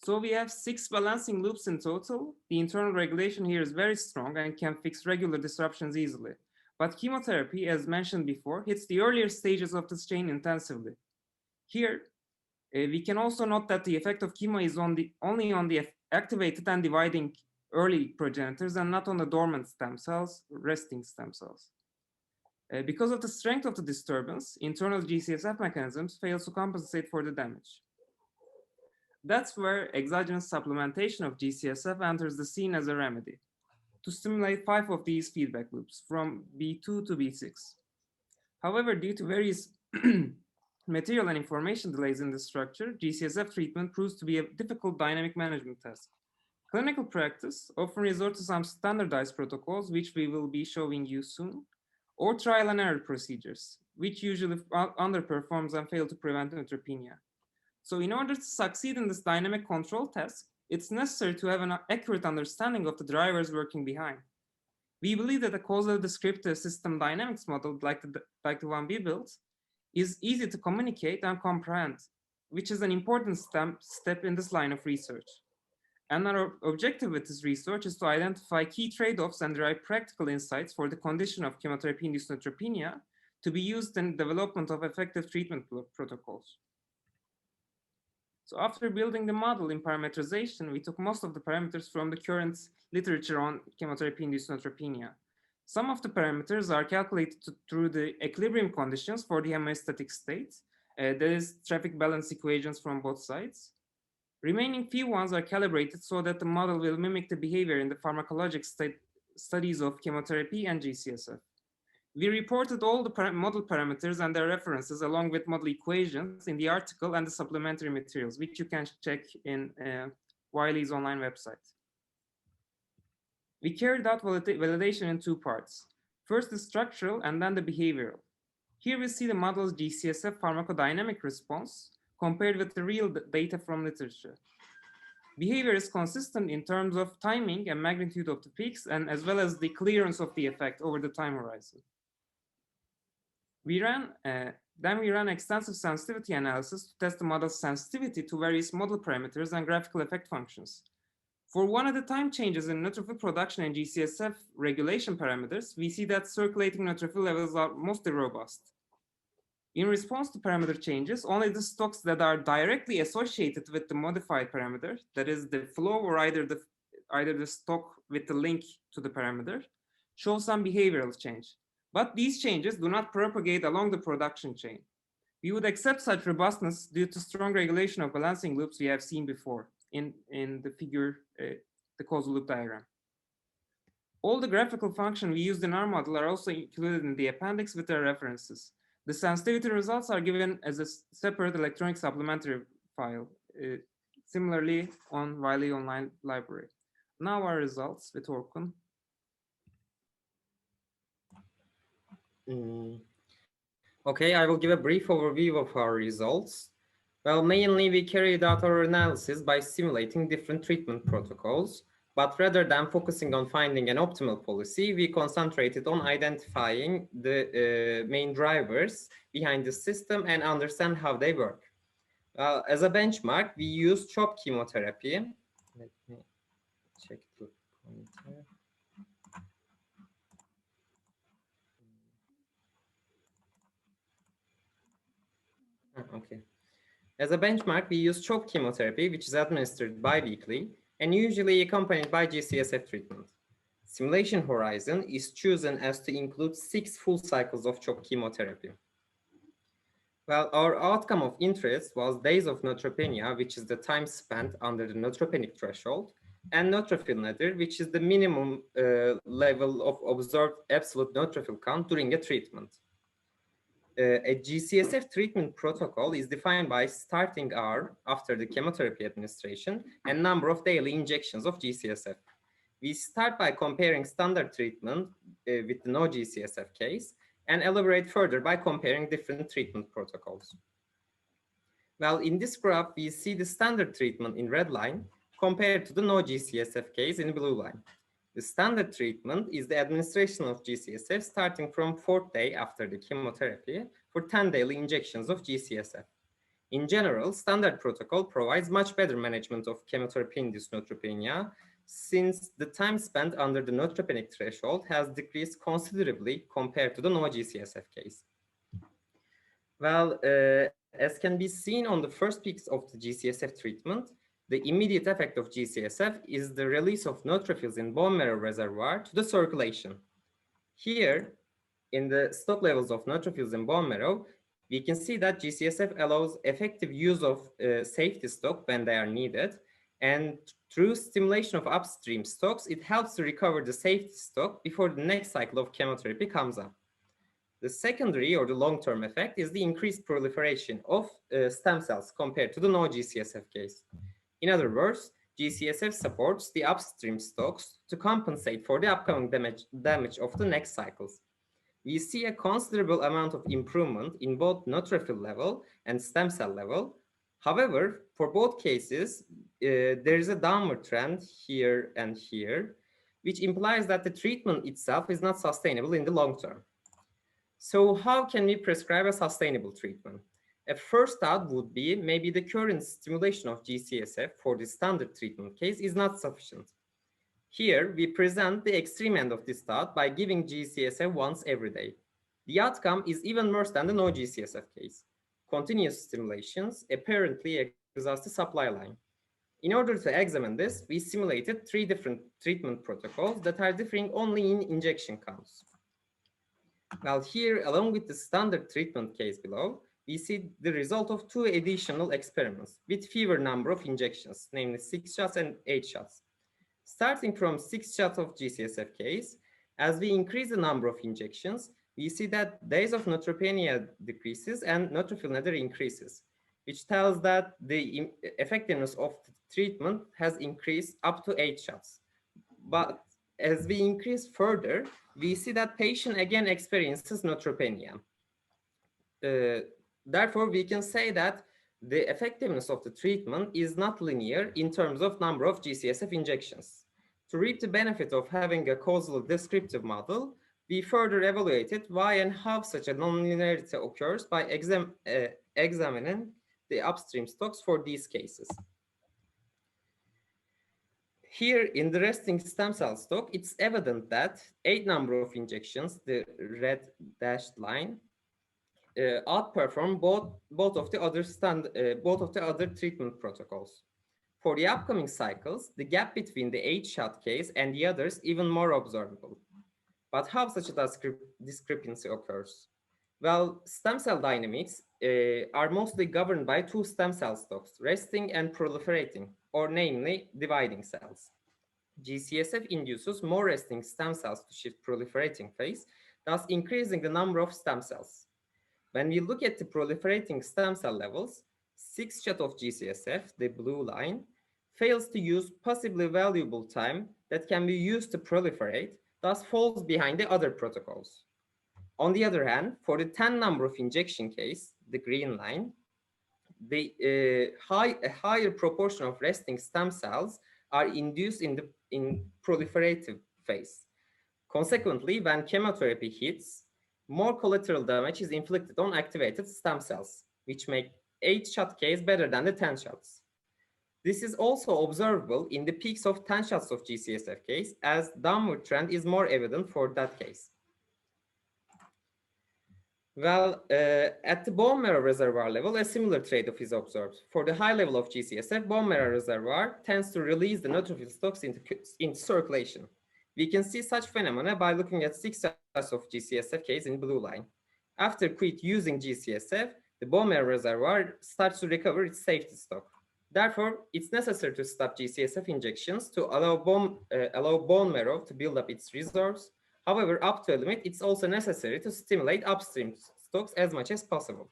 So we have 6 balancing loops in total. The internal regulation here is very strong and can fix regular disruptions easily. But chemotherapy, as mentioned before, hits the earlier stages of this chain intensively. Here, we can also note that the effect of chemo is only on the activated and dividing early progenitors and not on the dormant stem cells, resting stem cells. Because of the strength of the disturbance, internal GCSF mechanisms fail to compensate for the damage. That's where exogenous supplementation of GCSF enters the scene as a remedy to stimulate 5 of these feedback loops from B2 to B6. However, due to various material and information delays in the structure, GCSF treatment proves to be a difficult dynamic management task. Clinical practice often resorts to some standardized protocols, which we will be showing you soon, or trial and error procedures, which usually underperforms and fail to prevent neutropenia. So in order to succeed in this dynamic control task, it's necessary to have an accurate understanding of the drivers working behind. We believe that a causal descriptive system dynamics model like the one we built is easy to communicate and comprehend, which is an important step in this line of research. And our objective with this research is to identify key trade-offs and derive practical insights for the condition of chemotherapy-induced neutropenia to be used in the development of effective treatment protocols. So after building the model in parameterization, we took most of the parameters from the current literature on chemotherapy-induced neutropenia. Some of the parameters are calculated through the equilibrium conditions for the homeostatic state. That is traffic balance equations from both sides. Remaining few ones are calibrated so that the model will mimic the behavior in the pharmacologic studies of chemotherapy and GCSF. We reported all the model parameters and their references along with model equations in the article and the supplementary materials, which you can check in Wiley's online website. We carried out validation in 2 parts. First the structural and then the behavioral. Here we see the model's GCSF pharmacodynamic response compared with the real data from literature. Behavior is consistent in terms of timing and magnitude of the peaks, and as well as the clearance of the effect over the time horizon. Then we ran extensive sensitivity analysis to test the model's sensitivity to various model parameters and graphical effect functions. For one at a time changes in neutrophil production and GCSF regulation parameters, we see that circulating neutrophil levels are mostly robust. In response to parameter changes, only the stocks that are directly associated with the modified parameter, that is the flow or either the stock with the link to the parameter, show some behavioral change. But these changes do not propagate along the production chain. We would accept such robustness due to strong regulation of balancing loops we have seen before in the figure, the causal loop diagram. All the graphical functions we used in our model are also included in the appendix with their references. The sensitivity results are given as a separate electronic supplementary file, similarly on Wiley Online Library. Now our results with Orkun. Okay, I will give a brief overview of our results. Well, mainly we carried out our analysis by simulating different treatment protocols, but rather than focusing on finding an optimal policy, we concentrated on identifying the main drivers behind the system and understand how they work. As a benchmark, we used CHOP chemotherapy. Let me check the pointer. As a benchmark, we use CHOP chemotherapy, which is administered biweekly and usually accompanied by GCSF treatment. Simulation horizon is chosen as to include 6 full cycles of CHOP chemotherapy. Well, our outcome of interest was days of neutropenia, which is the time spent under the neutropenic threshold, and neutrophil nadir, which is the minimum level of observed absolute neutrophil count during a treatment. A GCSF treatment protocol is defined by starting hour after the chemotherapy administration and number of daily injections of GCSF. We start by comparing standard treatment with the no GCSF case and elaborate further by comparing different treatment protocols. Well, in this graph, we see the standard treatment in red line compared to the no GCSF case in blue line. The standard treatment is the administration of GCSF starting from 4th day after the chemotherapy for 10 daily injections of GCSF. In general, standard protocol provides much better management of chemotherapy-induced neutropenia since the time spent under the neutropenic threshold has decreased considerably compared to the no GCSF case. Well, as can be seen on the first peaks of the GCSF treatment, the immediate effect of GCSF is the release of neutrophils in bone marrow reservoir to the circulation. Here, in the stock levels of neutrophils in bone marrow, we can see that GCSF allows effective use of safety stock when they are needed. And through stimulation of upstream stocks, it helps to recover the safety stock before the next cycle of chemotherapy comes up. The secondary or the long-term effect is the increased proliferation of stem cells compared to the no GCSF case. In other words, GCSF supports the upstream stocks to compensate for the upcoming damage of the next cycles. We see a considerable amount of improvement in both neutrophil level and stem cell level. However, for both cases, there is a downward trend here and here, which implies that the treatment itself is not sustainable in the long term. So how can we prescribe a sustainable treatment? A first thought would be maybe the current stimulation of GCSF for the standard treatment case is not sufficient. Here, we present the extreme end of this thought by giving GCSF once every day. The outcome is even worse than the no GCSF case. Continuous stimulations apparently exhaust the supply line. In order to examine this, we simulated 3 different treatment protocols that are differing only in injection counts. Well, here, along with the standard treatment case below, we see the result of 2 additional experiments with fewer number of injections, namely 6 shots and 8 shots. Starting from 6 shots of GCSF case, as we increase the number of injections, we see that days of neutropenia decreases and neutrophil nadir increases, which tells that the effectiveness of the treatment has increased up to 8 shots. But as we increase further, we see that patient again experiences neutropenia. Therefore, we can say that the effectiveness of the treatment is not linear in terms of number of GCSF injections. To reap the benefit of having a causal descriptive model, we further evaluated why and how such a nonlinearity occurs by examining the upstream stocks for these cases. Here in the resting stem cell stock, it's evident that 8 number of injections, the red dashed line, outperform both of the other treatment protocols. For the upcoming cycles, the gap between the 8-shot case and the others even more observable. But how such a discrepancy occurs? Well, stem cell dynamics are mostly governed by 2 stem cell stocks, resting and proliferating, or namely dividing cells. GCSF induces more resting stem cells to shift proliferating phase, thus increasing the number of stem cells. When we look at the proliferating stem cell levels, 6 shots of GCSF, the blue line, fails to use possibly valuable time that can be used to proliferate, thus falls behind the other protocols. On the other hand, for the 10 number of injection case, the green line, a higher proportion of resting stem cells are induced in proliferative phase. Consequently, when chemotherapy hits, more collateral damage is inflicted on activated stem cells, which make 8-shot case better than the 10 shots. This is also observable in the peaks of 10 shots of GCSF case, as downward trend is more evident for that case. Well, at the bone marrow reservoir level, a similar trade-off is observed. For the high level of GCSF, bone marrow reservoir tends to release the neutrophil stocks into circulation. We can see such phenomena by looking at 6 cells of GCSF case in blue line. After quit using GCSF, the bone marrow reservoir starts to recover its safety stock. Therefore, it's necessary to stop GCSF injections to allow bone marrow to build up its reserves. However, up to a limit, it's also necessary to stimulate upstream stocks as much as possible.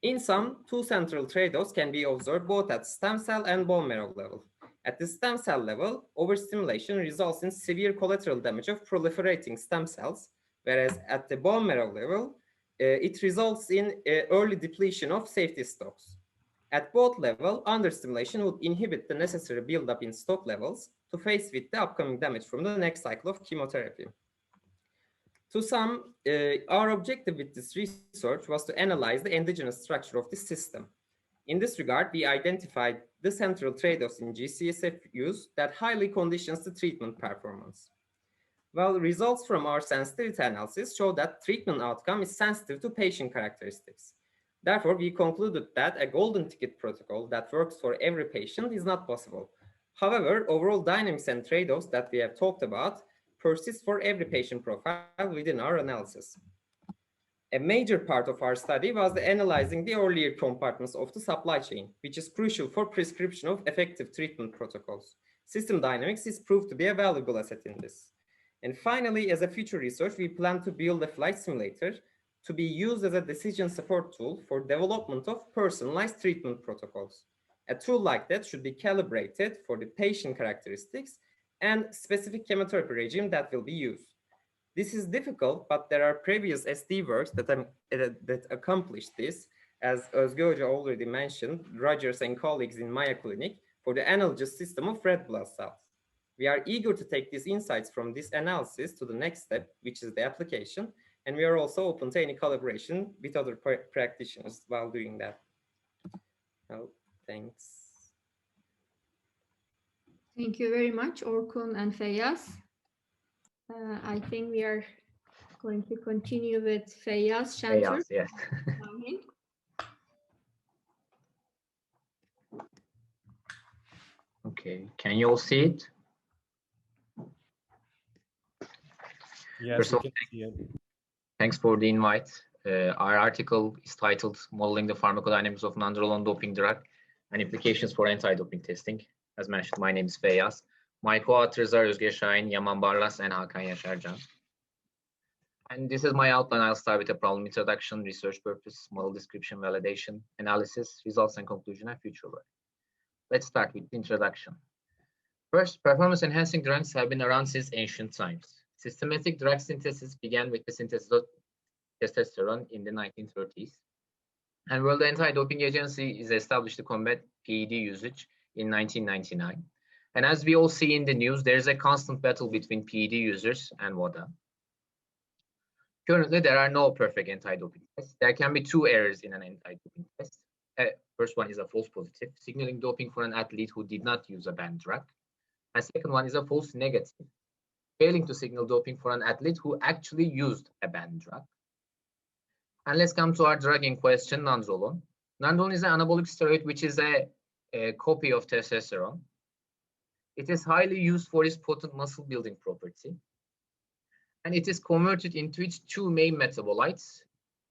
In sum, two central trade-offs can be observed both at stem cell and bone marrow level. At the stem cell level, overstimulation results in severe collateral damage of proliferating stem cells, whereas at the bone marrow level, it results in early depletion of safety stocks. At both levels, understimulation would inhibit the necessary buildup in stock levels to face with the upcoming damage from the next cycle of chemotherapy. To sum, our objective with this research was to analyze the endogenous structure of the system. In this regard, we identified the central trade-offs in GCSF use that highly conditions the treatment performance. Well, results from our sensitivity analysis show that treatment outcome is sensitive to patient characteristics. Therefore, we concluded that a golden ticket protocol that works for every patient is not possible. However, overall dynamics and trade-offs that we have talked about persist for every patient profile within our analysis. A major part of our study was analyzing the earlier compartments of the supply chain, which is crucial for prescription of effective treatment protocols. System dynamics is proved to be a valuable asset in this. And finally, as a future research, we plan to build a flight simulator to be used as a decision support tool for development of personalized treatment protocols. A tool like that should be calibrated for the patient characteristics and specific chemotherapy regime that will be used. This is difficult, but there are previous SD works that accomplished this, as Özge Hoca already mentioned, Rogers and colleagues in Maya Clinic, for the analogous system of red blood cells. We are eager to take these insights from this analysis to the next step, which is the application, and we are also open to any collaboration with other practitioners while doing that. Oh, thanks. Thank you very much, Orkun and Feyyaz. I think we are going to continue with Feyyaz Şentürk. Feyyaz, yes. Okay, can you all see it? Yes, First we of can see it. Thanks for the invite. Our article is titled Modeling the Pharmacodynamics of Non-Drolone Doping Drug and Implications for Anti-Doping Testing. As mentioned, my name is Feyyaz. My co-authors are Özge Şahin, Yaman Barlas, and Hakan Yaşarcan. And this is my outline. I'll start with a problem introduction, research purpose, model description, validation, analysis, results and conclusion, and future work. Let's start with the introduction. First, performance-enhancing drugs have been around since ancient times. Systematic drug synthesis began with the synthesis of testosterone in the 1930s. And World Anti-Doping Agency is established to combat PED usage in 1999. And as we all see in the news, there's a constant battle between PED users and WADA. Currently, there are no perfect anti-doping tests. There can be two errors in an anti-doping test. First one is a false positive, signaling doping for an athlete who did not use a banned drug. And second one is a false negative, failing to signal doping for an athlete who actually used a banned drug. And let's come to our drug in question, nandrolone. Nandrolone is an anabolic steroid, which is a copy of testosterone. It is highly used for its potent muscle building property. And it is converted into its two main metabolites,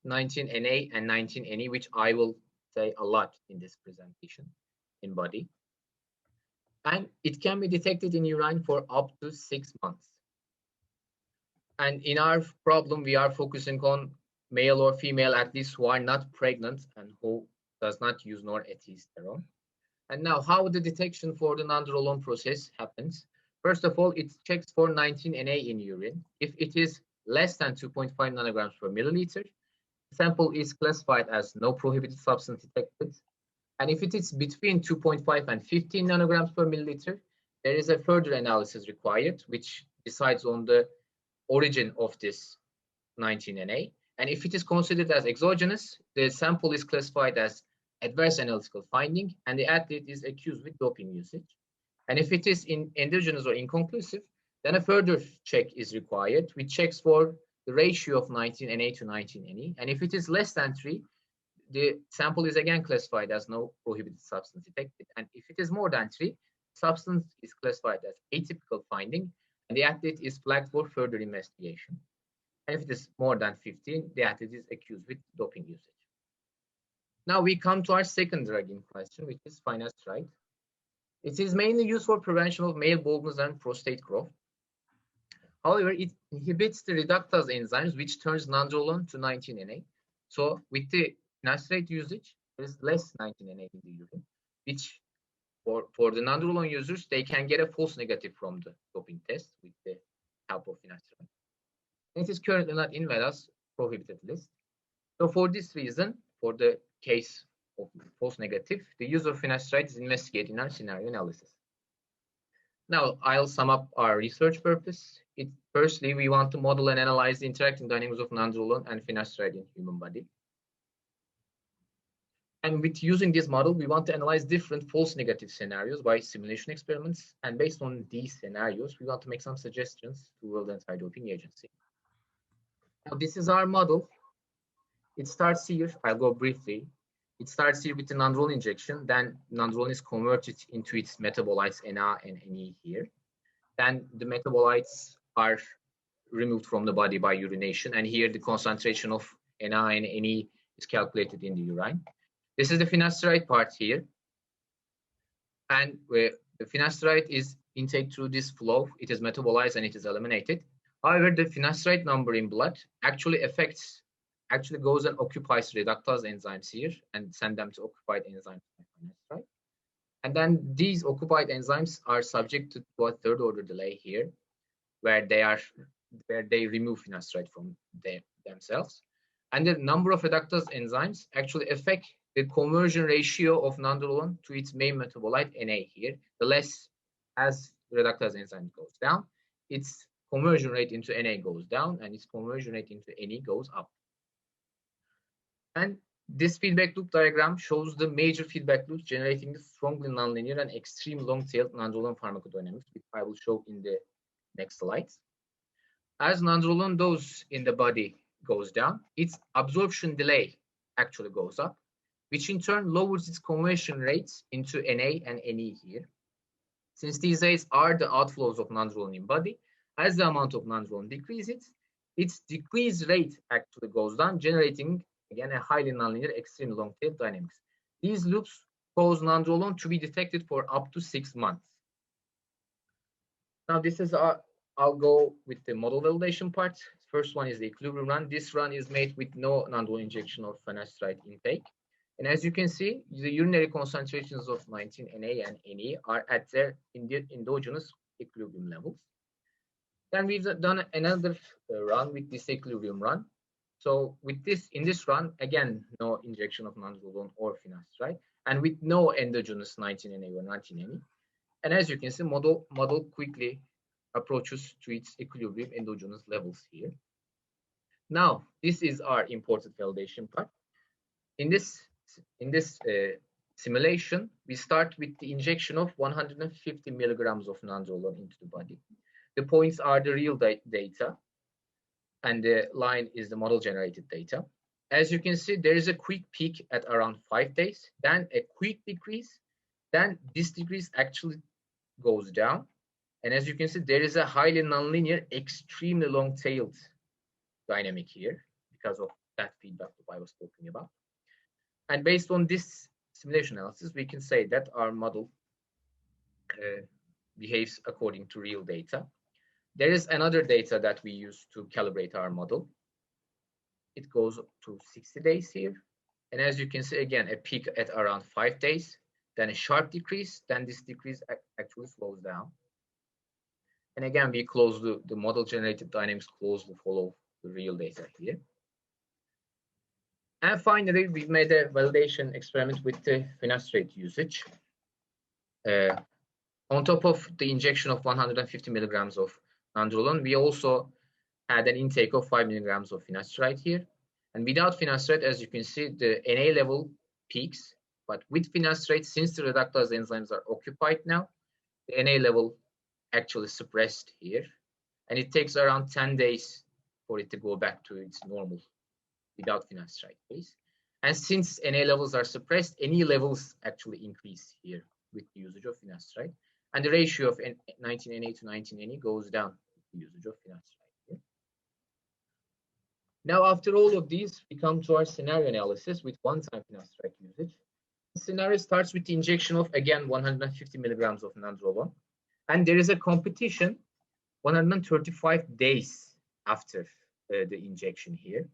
19NA and 19NE, which I will say a lot in this presentation in body. And it can be detected in urine for up to 6 months. And in our problem, we are focusing on male or female athletes who are not pregnant and who does not use norepinephrine. And now how the detection for the nandrolone process happens. First of all, it checks for 19NA in urine. If it is less than 2.5 nanograms per milliliter, the sample is classified as no prohibited substance detected. And if it is between 2.5 and 15 nanograms per milliliter, there is a further analysis required, which decides on the origin of this 19NA. And if it is considered as exogenous, the sample is classified as adverse analytical finding, and the athlete is accused with doping usage. And if it is endogenous or inconclusive, then a further check is required, which checks for the ratio of 19Na to 19Ne. And if it is less than 3, the sample is again classified as no prohibited substance detected. And if it is more than 3, substance is classified as atypical finding, and the athlete is flagged for further investigation. And if it is more than 15, the athlete is accused with doping usage. Now we come to our second drug in question, which is finasteride. It is mainly used for prevention of male baldness and prostate growth. However, it inhibits the reductase enzymes, which turns nandrolone to 19Na. So with the finasteride usage, there is less 19Na in the urine, which for the nandrolone users, they can get a false negative from the doping test with the help of finasteride. It is currently not in WADA's prohibited list. So for this reason, for the case of false negative, the use of finasteride is investigated in our scenario analysis. Now, I'll sum up our research purpose. Firstly, we want to model and analyze the interacting dynamics of nandrolone and finasteride in human body. And with using this model, we want to analyze different false negative scenarios by simulation experiments. And based on these scenarios, we want to make some suggestions to World Anti-Doping Agency. Now, this is our model. It starts here. I'll go briefly. It starts here with the nandrolone injection. Then nandrolone is converted into its metabolites Na and Ne here. Then the metabolites are removed from the body by urination. And here the concentration of Na and Ne is calculated in the urine. This is the finasteride part here. And where the finasteride is intake through this flow, it is metabolized and it is eliminated. However, the finasteride number in blood actually goes and occupies reductase enzymes here and send them to occupied enzymes by finasteride. And then these occupied enzymes are subject to a third order delay here, where they remove finasteride from themselves. And the number of reductase enzymes actually affect the conversion ratio of nandrolone to its main metabolite Na here. The less as reductase enzyme goes down, its conversion rate into Na goes down and its conversion rate into Ne goes up. And this feedback loop diagram shows the major feedback loops generating the strongly nonlinear and extreme long-tailed nandrolone pharmacodynamics, which I will show in the next slides. As nandrolone dose in the body goes down, its absorption delay actually goes up, which in turn lowers its conversion rates into Na and Ne here. Since these rates are the outflows of nandrolone in body, as the amount of nandrolone decreases, its decrease rate actually goes down, generating again a highly nonlinear extreme long-tail dynamics. These loops cause nandrolone to be detected for up to 6 months. Now this is I'll go with the model validation part. First one is the equilibrium run. This run is made with no nandrolone injection or finasteride intake. And as you can see, the urinary concentrations of 19Na and Ne are at their endogenous equilibrium levels. Then we've done another run with this equilibrium run. So with this, in this run, again, no injection of nandrolone or finasteride, and with no endogenous 19Na or 19Ne. And as you can see, model quickly approaches to its equilibrium endogenous levels here. Now, this is our important validation part. In this simulation, we start with the injection of 150 milligrams of nandrolone into the body. The points are the real data, and the line is the model-generated data. As you can see, there is a quick peak at around 5 days, then a quick decrease, then this decrease actually goes down. And as you can see, there is a highly nonlinear, extremely long-tailed dynamic here because of that feedback loop I was talking about. And based on this simulation analysis, we can say that our model behaves according to real data. There is another data that we use to calibrate our model. It goes to 60 days here. And as you can see, again, a peak at around 5 days, then a sharp decrease, then this decrease actually slows down. And again, we close the model-generated dynamics closely follow the real data here. And finally, we made a validation experiment with the finasteride usage. On top of the injection of 150 milligrams of nandrolone, we also had an intake of 5 milligrams of finasteride here. And without finasteride, as you can see, the Na level peaks. But with finasteride, since the reductase enzymes are occupied now, the Na level actually suppressed here. And it takes around 10 days for it to go back to its normal without finasteride phase. And since Na levels are suppressed, Ne levels actually increase here with the usage of finasteride. And the ratio of 19Na to 19Ne goes down with the usage of finasteride here. Now, after all of these, we come to our scenario analysis with one-time finasteride usage. The scenario starts with the injection of, again, 150 milligrams of nandrolone. And there is a competition 135 days after the injection here.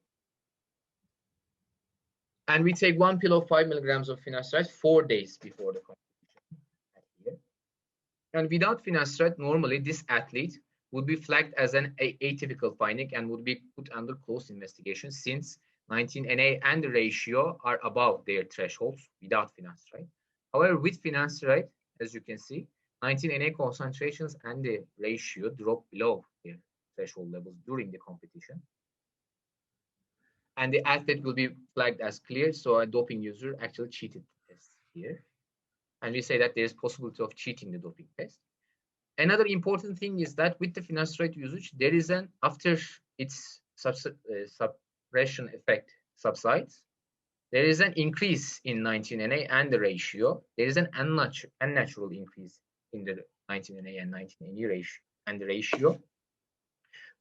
And we take 1 pill of 5 milligrams of finasteride 4 days before the competition here. And without finasteride, normally this athlete would be flagged as an atypical finding and would be put under close investigation since 19Na and the ratio are above their thresholds without finasteride. However, with finasteride, as you can see, 19Na concentrations and the ratio drop below their threshold levels during the competition. And the athlete will be flagged as clear, so a doping user actually cheated the test here. And we say that there is possibility of cheating the doping test. Another important thing is that with the finasteride usage, there is an, after its suppression effect subsides, there is an increase in 19Na and the ratio. There is an unnatural increase in the 19Na and 19Ne ratio and the ratio.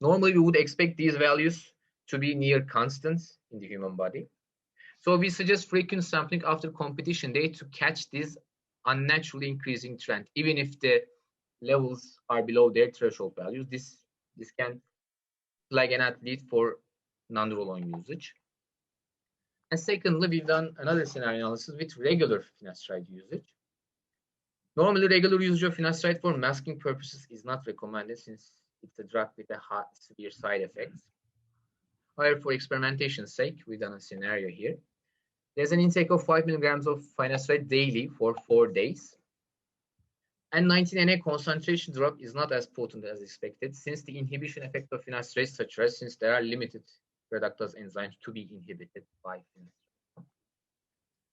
Normally, we would expect these values to be near constants in the human body. So we suggest frequent sampling after competition day to catch this unnaturally increasing trend. Even if the levels are below their threshold values, this can flag an athlete for nandrolone usage. And secondly, we've done another scenario analysis with regular finasteride usage. Normally, regular usage of finasteride for masking purposes is not recommended since it's a drug with a high, severe side effects. However, for experimentation's sake, we've done a scenario here. There's an intake of 5 milligrams of finasteride daily for 4 days. And 19Na concentration drop is not as potent as expected since the inhibition effect of finasteride saturates since there are limited reductase enzymes to be inhibited by finasteride.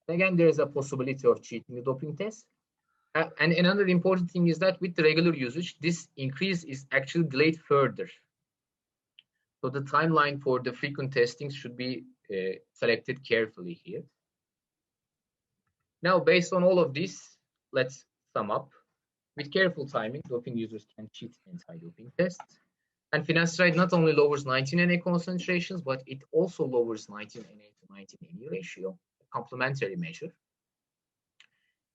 Again, there is a possibility of cheating the doping test. And another important thing is that with the regular usage, this increase is actually delayed further. So the timeline for the frequent testing should be selected carefully here. Now, based on all of this, let's sum up. With careful timing, doping users can cheat anti-doping tests. And finasteride not only lowers 19Na concentrations, but it also lowers 19Na to 19Ne ratio, a complementary measure.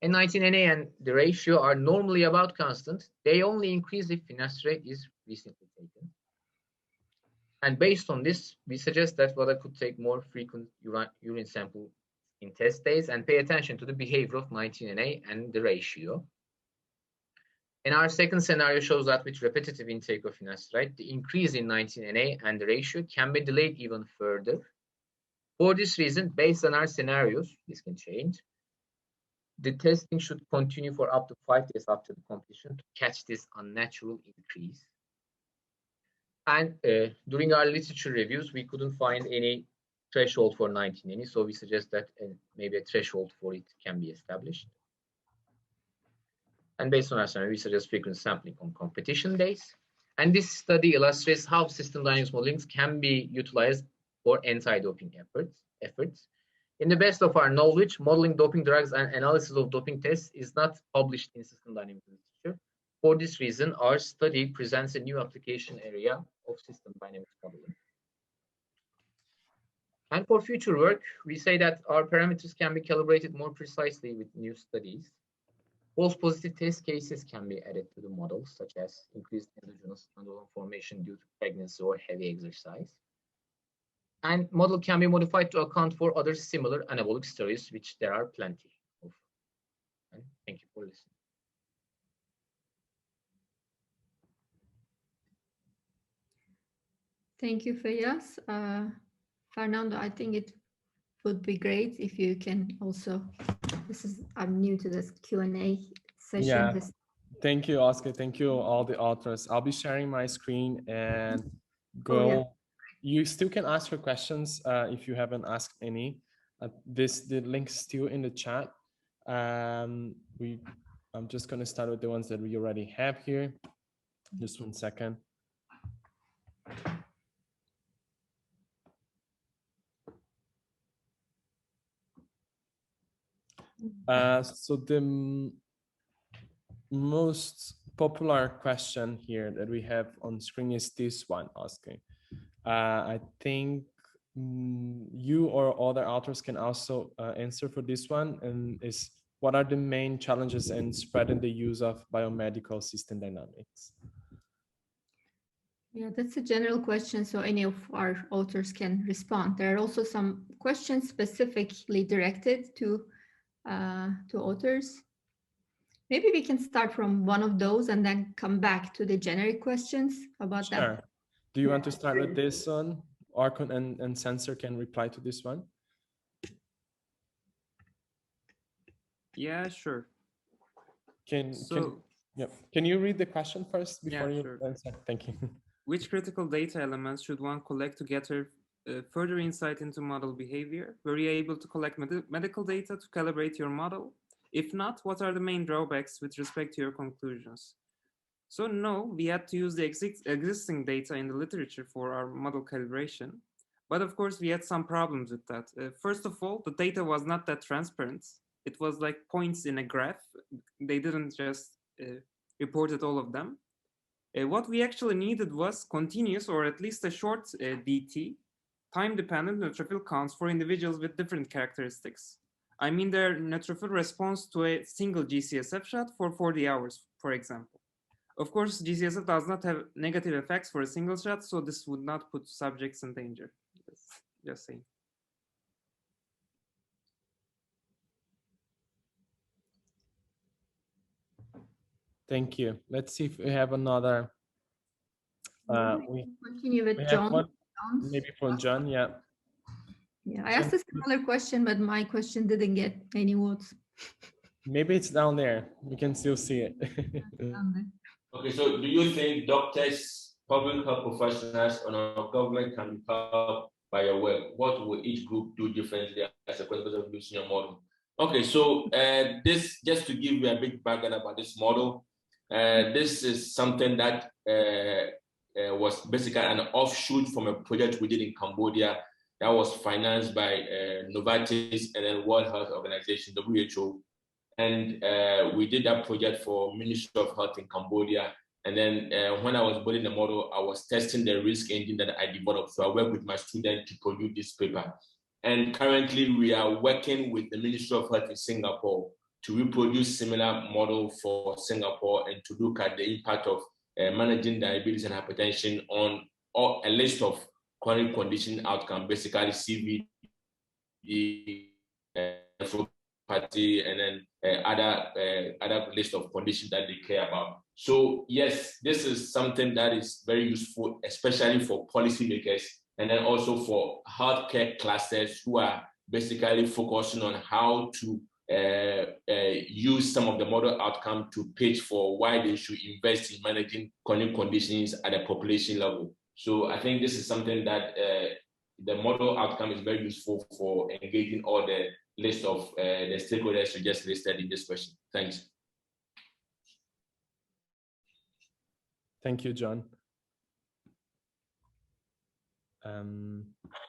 And 19Na and the ratio are normally about constant. They only increase if finasteride is recently taken. And based on this, we suggest that WADA could take more frequent urine sample in test days and pay attention to the behavior of 19Na and the ratio. And our second scenario shows that with repetitive intake of finasteride, the increase in 19Na and the ratio can be delayed even further. For this reason, based on our scenarios, this can change. The testing should continue for up to 5 days after the competition to catch this unnatural increase. And during our literature reviews, we couldn't find any threshold for 19Na, so we suggest that maybe a threshold for it can be established. And based on our scenario, we suggest frequent sampling on competition days. And this study illustrates how system dynamics modeling can be utilized for anti-doping efforts. In the best of our knowledge, modeling doping drugs and analysis of doping tests is not published in system dynamics literature. For this reason, our study presents a new application area of system dynamics modeling. And for future work, we say that our parameters can be calibrated more precisely with new studies. False positive test cases can be added to the model, such as increased endogenous nandrolone formation due to pregnancy or heavy exercise. And model can be modified to account for other similar anabolic studies, which there are plenty of. And thank you for listening. Thank you, Feyyaz. Fernando, I think it would be great if you can also, I'm new to this Q&A session. Yeah, thank you, Oscar. Thank you, all the authors. I'll be sharing my screen and go. Oh, yeah. You still can ask your questions if you haven't asked any. The link's still in the chat. I'm just going to start with the ones that we already have here. Just 1 second. So the most popular question here that we have on screen is this one asking. I think you or other authors can also answer for this one, and is what are the main challenges in spreading the use of biomedical system dynamics? Yeah, that's a general question, so any of our authors can respond. There are also some questions specifically directed to authors. Maybe we can start from one of those and then come back to the generic questions about that. Sure. Do you want to start with this one? Archon and Sensor can reply to this one. Yeah, sure. Can you read the question first before you sure. answer? Thank you. Which critical data elements should one collect to gather further insight into model behavior? Were you able to collect medical data to calibrate your model? If not, what are the main drawbacks with respect to your conclusions? So no, we had to use the existing data in the literature for our model calibration. But of course, we had some problems with that. First of all, the data was not that transparent. It was like points in a graph. They didn't just report all of them. What we actually needed was continuous or at least a short DT, time-dependent neutrophil counts for individuals with different characteristics. I mean their neutrophil response to a single GCSF shot for 40 hours, for example. Of course, GCSF does not have negative effects for a single shot, so this would not put subjects in danger. Just saying. Thank you. Let's see if we have another. We continue with have one, John's. maybe from John. Yeah. Yeah, I asked a similar question, but my question didn't get any votes. Maybe it's down there. We can still see it. Okay, so do you think doctors, public health professionals, or government can be helped by your work? What will each group do differently as a consequence of using your model? Okay, so this, just to give you a big background about this model, this is something that was basically an offshoot from a project we did in Cambodia that was financed by Novartis and then World Health Organization, WHO. And we did that project for Ministry of Health in Cambodia. And then when I was building the model, I was testing the risk engine that I developed. So I worked with my student to produce this paper. And currently we are working with the Ministry of Health in Singapore to reproduce similar model for Singapore and to look at the impact of managing diabetes and hypertension on a list of chronic condition outcome, basically CVD, nephropathy, and then other list of conditions that they care about. So yes, this is something that is very useful, especially for policymakers, and then also for healthcare clusters who are basically focusing on how to use some of the model outcome to pitch for why they should invest in managing chronic conditions at a population level. So I think this is something that the model outcome is very useful for engaging all the list of the stakeholders you just listed in this question. Thanks. Thank you, John.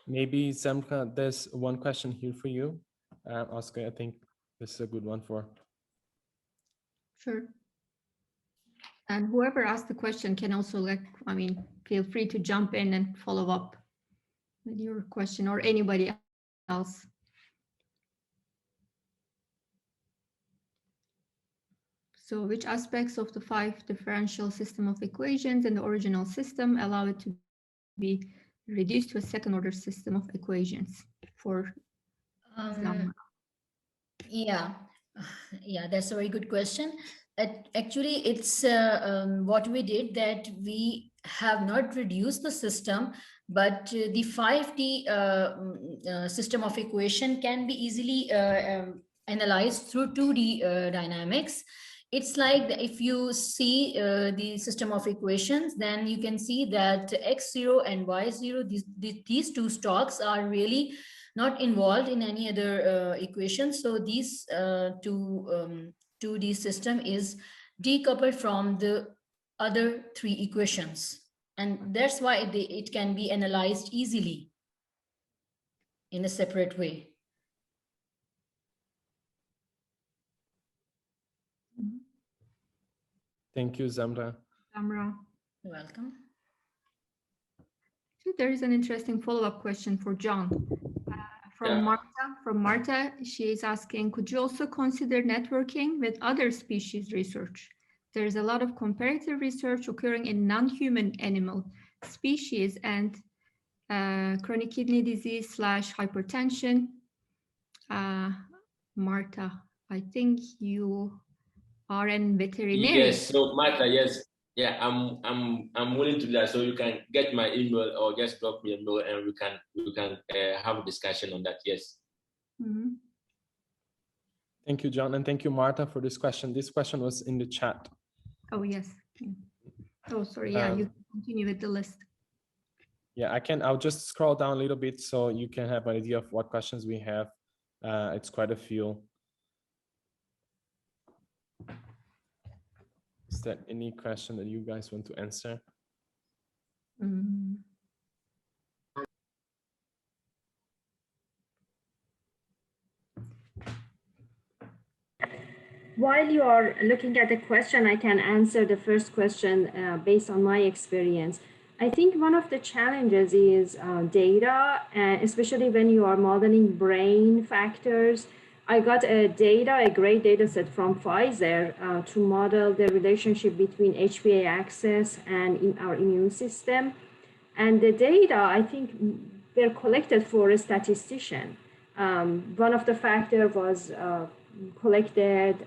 Maybe Semka, there's one question here for you. Oscar, I think this is a good one for. Sure. And whoever asked the question can also, feel free to jump in and follow up with your question, or anybody else. So which aspects of the 5 differential system of equations in the original system allow it to be reduced to a second order system of equations for example? Yeah, that's a very good question. Actually, it's what we did, that we have not reduced the system, but the 5D system of equation can be easily analyzed through 2D dynamics. It's like if you see the system of equations, then you can see that x0 and y0, these two stalks are really not involved in any other equation. So these 2D system is decoupled from the other 3 equations. And that's why it can be analyzed easily in a separate way. Thank you, Zamra. Samra. You're welcome. There is an interesting follow-up question for John. From Marta, she is asking, could you also consider networking with other species research? There is a lot of comparative research occurring in non-human animal species and chronic kidney disease / hypertension. Marta, I think you are a veterinarian. Yes, so Martha, yes. Yeah, I'm willing to do that. So you can get my email or just drop me a mail and we can have a discussion on that. Yes. Mm-hmm. Thank you, John, and thank you, Martha, for this question. This question was in the chat. Oh, yes. Oh, sorry. Yeah, you can continue with the list. Yeah, I'll just scroll down a little bit so you can have an idea of what questions we have. It's quite a few. Is there any question that you guys want to answer? While you are looking at the question, I can answer the first question based on my experience. I think one of the challenges is data, especially when you are modeling brain factors. I got a great data set from Pfizer to model the relationship between HPA axis and in our immune system. And the data, I think, were collected for a statistician. One of the factors was collected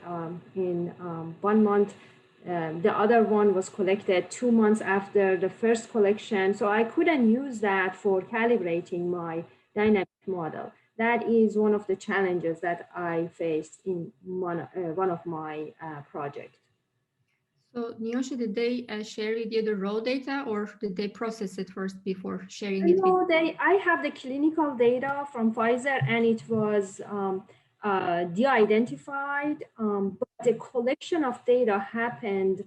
in 1 month. The other one was collected 2 months after the first collection. So I couldn't use that for calibrating my dynamic model. That is one of the challenges that I faced in one of my projects. So Nyosha, did they share with you the raw data or did they process it first before sharing it? No, I have the clinical data from Pfizer and it was de-identified, but the collection of data happened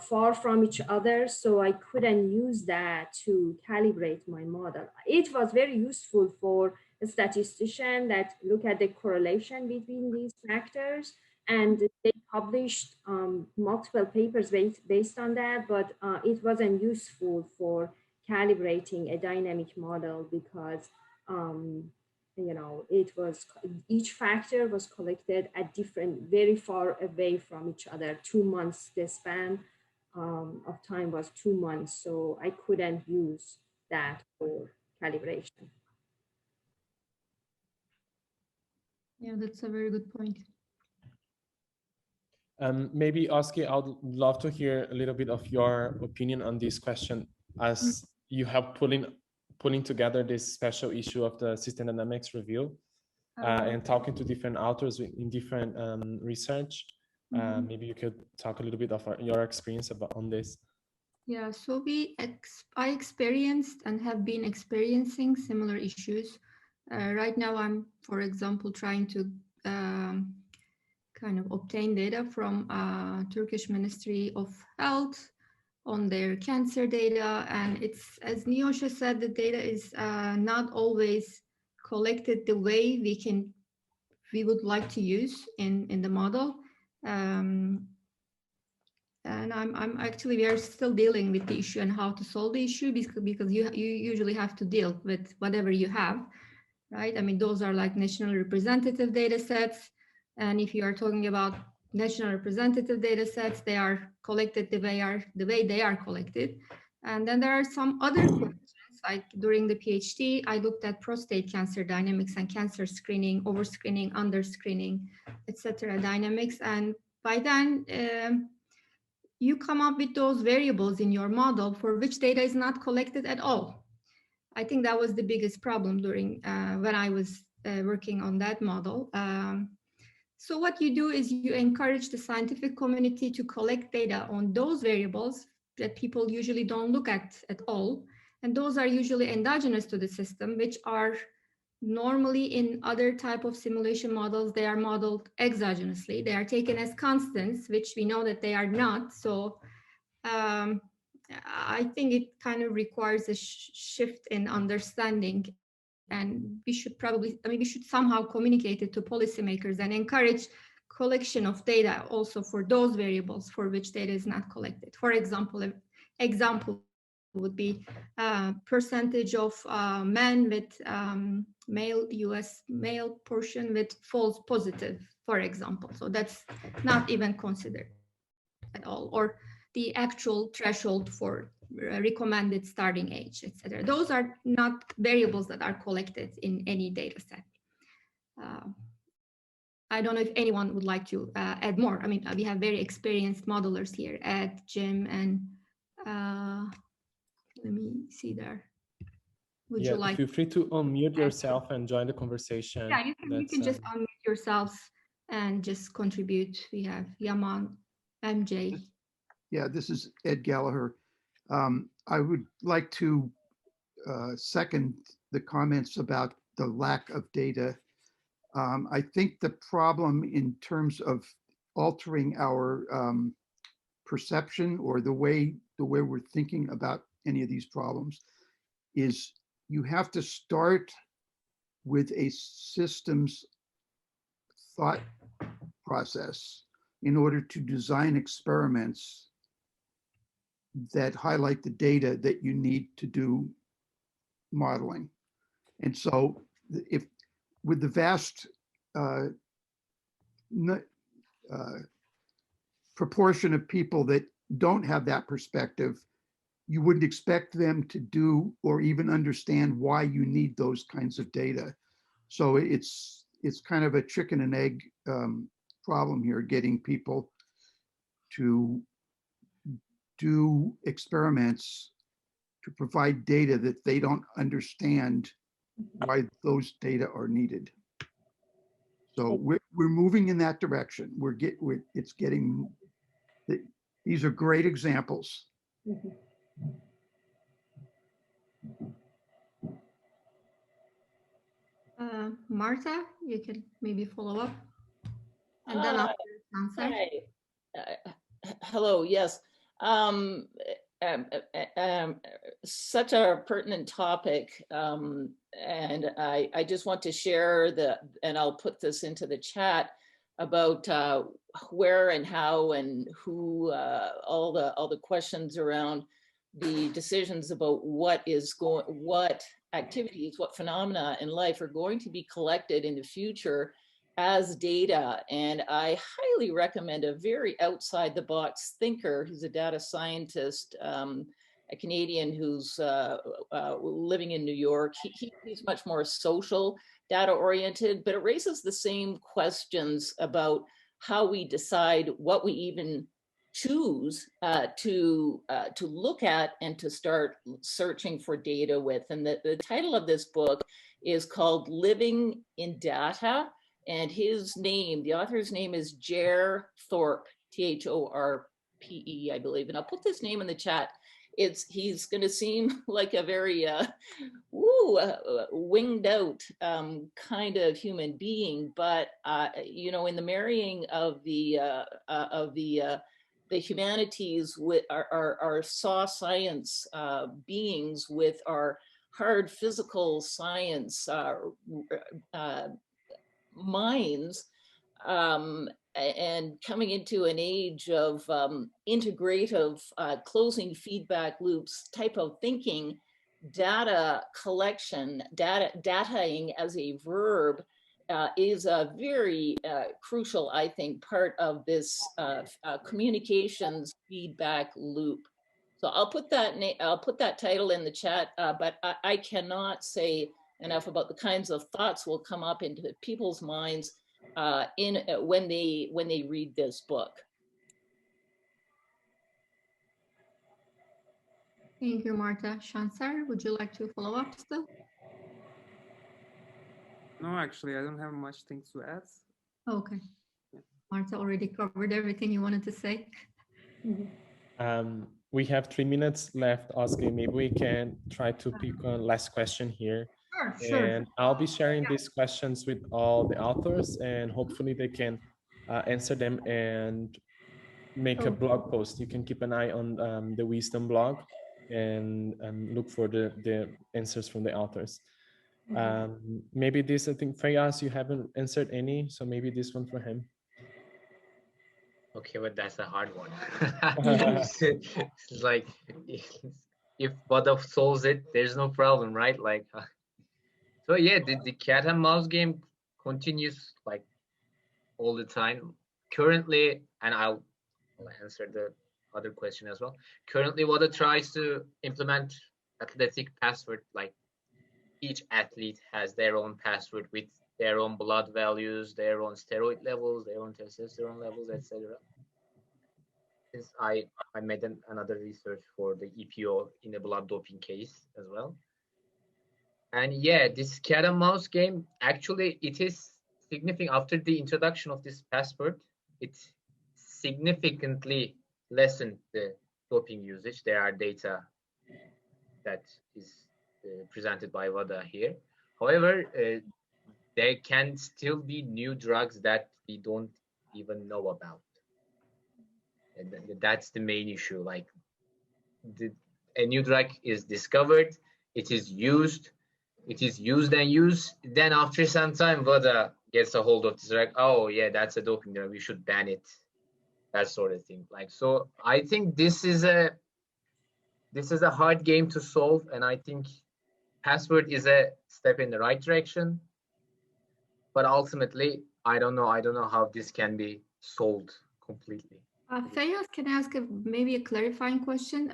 far from each other, so I couldn't use that to calibrate my model. It was very useful for a statistician that look at the correlation between these factors, and they published multiple papers based on that, but it wasn't useful for calibrating a dynamic model because you know, each factor was collected at very far away from each other. 2 months, the span of time was 2 months, so I couldn't use that for calibration. Yeah, that's a very good point. Maybe, Oski, I'd love to hear a little bit of your opinion on this question, as you have pulling together this special issue of the System Dynamics Review and talking to different authors in different research. Maybe you could talk a little bit of your experience on this. Yeah, so I experienced and have been experiencing similar issues. Right now, I'm, for example, trying to kind of obtain data from Turkish Ministry of Health on their cancer data. And it's, as Nyosha said, the data is not always collected the way we would like to use in the model. And we are still dealing with the issue and how to solve the issue because you usually have to deal with whatever you have, right? I mean, those are like national representative data sets. And if you are talking about national representative data sets, they are collected the way they are collected. And then there are some other questions, like during the PhD, I looked at prostate cancer dynamics and cancer screening, over-screening, under-screening, etc. dynamics. And by then, you come up with those variables in your model for which data is not collected at all. I think that was the biggest problem during when I was working on that model. So what you do is you encourage the scientific community to collect data on those variables that people usually don't look at all. And those are usually endogenous to the system, which are normally in other type of simulation models, they are modeled exogenously. They are taken as constants, which we know that they are not. So I think it kind of requires a shift in understanding, and we should somehow communicate it to policymakers and encourage collection of data also for those variables for which data is not collected. For example, an example would be percentage of men with male US male portion with false positive, for example. So that's not even considered at all, or the actual threshold for recommended starting age, etc. Those are not variables that are collected in any data set. I don't know if anyone would like to add more. I mean, we have very experienced modelers here, Ed, Jim, and let me see there. Would you like? Feel free to unmute yourself and join the conversation. Yeah, you can just unmute yourselves and just contribute. We have Yaman, MJ. Yeah, this is Ed Gallagher. I would like to second the comments about the lack of data. I think the problem in terms of altering our perception or the way we're thinking about any of these problems is you have to start with a systems thought process in order to design experiments that highlight the data that you need to do modeling. And so if with the vast proportion of people that don't have that perspective, you wouldn't expect them to do or even understand why you need those kinds of data. So it's kind of a chicken and egg problem here, getting people to do experiments to provide data that they don't understand why those data are needed. So we're moving in that direction. It's getting, these are great examples. Marta, you can maybe follow up. And then after answer. Hello, yes. Such a pertinent topic. And I just want to share and I'll put this into the chat about where and how and who, all the questions around the decisions about what activities, what phenomena in life are going to be collected in the future as data. And I highly recommend a very outside the box thinker who's a data scientist, a Canadian who's living in New York. He's much more social data oriented, but it raises the same questions about how we decide what we even choose to look at and to start searching for data with. And the title of this book is called Living in Data. And his name, the author's name is Jer Thorpe, Thorpe, I believe. And I'll put this name in the chat. He's going to seem like a very winged out kind of human being, but you know, in the marrying of the humanities with our saw science beings with our hard physical science minds, and coming into an age of integrative closing feedback loops type of thinking, data collection, dataing as a verb is a very crucial, I think, part of this communications feedback loop. So I'll put that title in the chat, but I cannot say enough about the kinds of thoughts will come up into people's minds when they read this book. Thank you, Marta. Shansar, would you like to follow up still? No, actually, I don't have much things to add. Okay. Marta already covered everything you wanted to say. We have 3 minutes left, Oscar. Maybe we can try to pick one last question here. Sure. And I'll be sharing these questions with all the authors, and hopefully they can answer them and make a blog post. You can keep an eye on the Wisdom blog and look for the answers from the authors. Maybe this, I think, Fayaz, you haven't answered any, so maybe this one for him. Okay, but that's a hard one. It's like if Bada solves it, there's no problem, right? Like, so yeah, the cat and mouse game continues like all the time. Currently, and I'll answer the other question as well. Currently, Wada tries to implement athletic password. Like each athlete has their own password with their own blood values, their own steroid levels, their own testosterone levels, etc. Since I made another research for the EPO in a blood doping case as well. And yeah, this cat and mouse game, actually, it is significant after the introduction of this password. It significantly lessened the doping usage. There are data that is presented by WADA here. However, there can still be new drugs that we don't even know about. And that's the main issue. Like a new drug is discovered, it is used and used. Then after some time, WADA gets a hold of this drug. Oh yeah, that's a doping drug. We should ban it. That sort of thing. Like, so I think this is a hard game to solve, and I think password is a step in the right direction. But ultimately, I don't know how this can be solved completely. Feyyaz, can I ask maybe a clarifying question?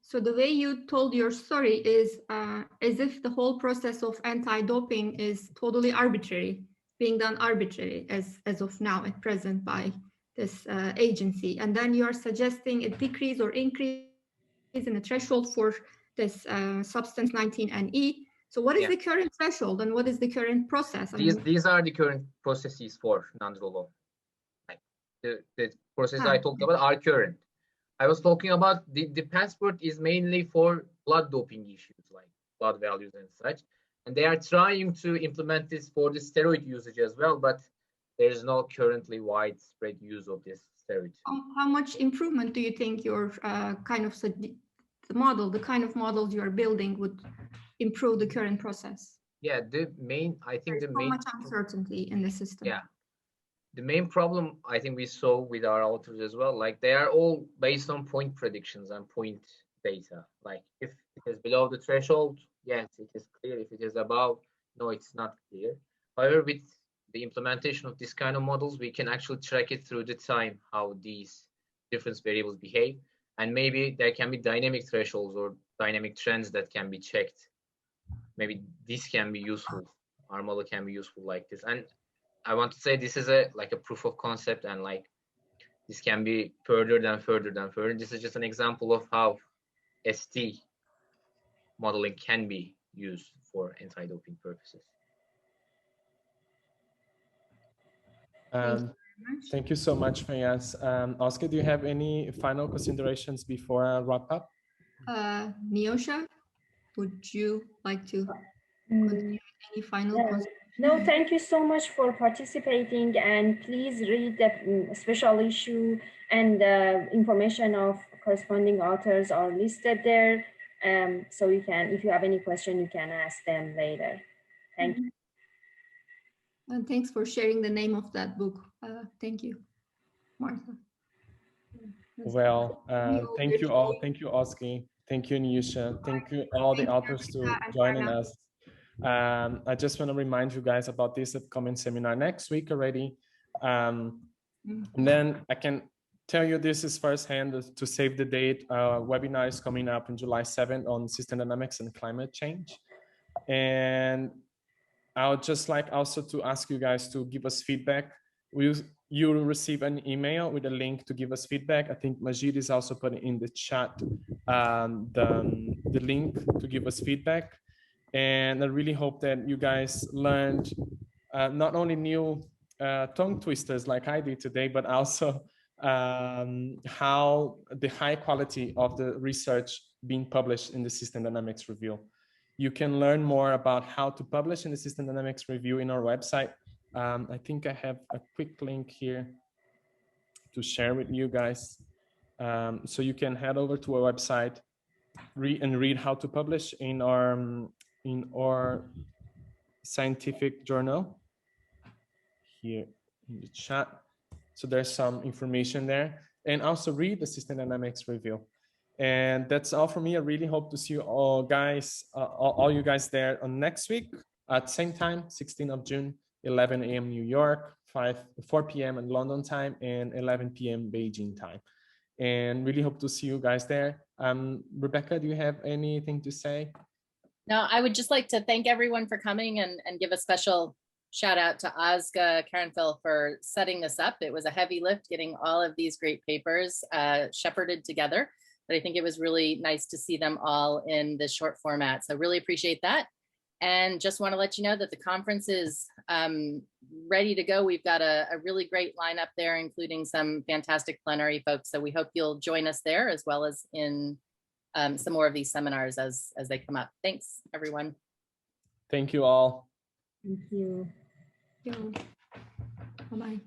So the way you told your story is as if the whole process of anti-doping is totally arbitrary, being done arbitrary as of now at present by this agency. And then you are suggesting a decrease or increase in the threshold for this substance 19-NE. So what is the current threshold and what is the current process? These are the current processes for non-Rolo. Like the processes I talked about are current. I was talking about the passport is mainly for blood doping issues like blood values and such. And they are trying to implement this for the steroid usage as well, but there is no currently widespread use of this steroid. How much improvement do you think your kind of the kind of models you are building would improve the current process? Yeah, I think There's so much uncertainty in the system. Yeah, the main problem I think we saw with our authors as well, like they are all based on point predictions and point data. Like if it is below the threshold, yes, it is clear. If it is above, no, it's not clear. However, with the implementation of this kind of models, we can actually track it through the time, how these different variables behave. And maybe there can be dynamic thresholds or dynamic trends that can be checked. Maybe this can be useful. Our model can be useful like this. And I want to say this is like a proof of concept, and like this can be further. This is just an example of how ST modeling can be used for anti-doping purposes. Thank you so much, Feyyaz. Oscar, do you have any final considerations before I wrap up? Neosha, would you like to continue any final considerations? No, thank you so much for participating, and please read the special issue, and the information of corresponding authors are listed there. So you can, if you have any question, you can ask them later. Thank you. And thanks for sharing the name of that book. Thank you, Martha. Well, thank you all. Thank you, Oscar. Thank you, Neosha. Thank you all the authors to joining us. I just want to remind you guys about this upcoming seminar next week already. And then I can tell you this is firsthand to save the date. Webinar is coming up on July 7th on system dynamics and climate change. And I would just like also to ask you guys to give us feedback. You will receive an email with a link to give us feedback. I think Majid is also putting in the chat the link to give us feedback. And I really hope that you guys learned not only new tongue twisters like I did today, but also how the high quality of the research being published in the System Dynamics Review. You can learn more about how to publish in the System Dynamics Review in our website. I think I have a quick link here to share with you guys. So you can head over to our website, read how to publish in our scientific journal here in the chat. So there's some information there, and also read the system dynamics review. And that's all for me. I really hope to see you all guys, all you guys there on next week at same time, 16th of June, 11 a.m. New York, 4 p.m. in London time, and 11 p.m. Beijing time. And really hope to see you guys there. Rebecca, do you have anything to say? No, I would just like to thank everyone for coming and give a special shout out to Ozga Karenfil for setting this up. It was a heavy lift getting all of these great papers shepherded together, but I think it was really nice to see them all in this short format. So really appreciate that. And just want to let you know that the conference is ready to go. We've got a really great lineup there, including some fantastic plenary folks. So we hope you'll join us there, as well as in some more of these seminars as they come up. Thanks, everyone. Thank you all. Thank you. Bye-bye.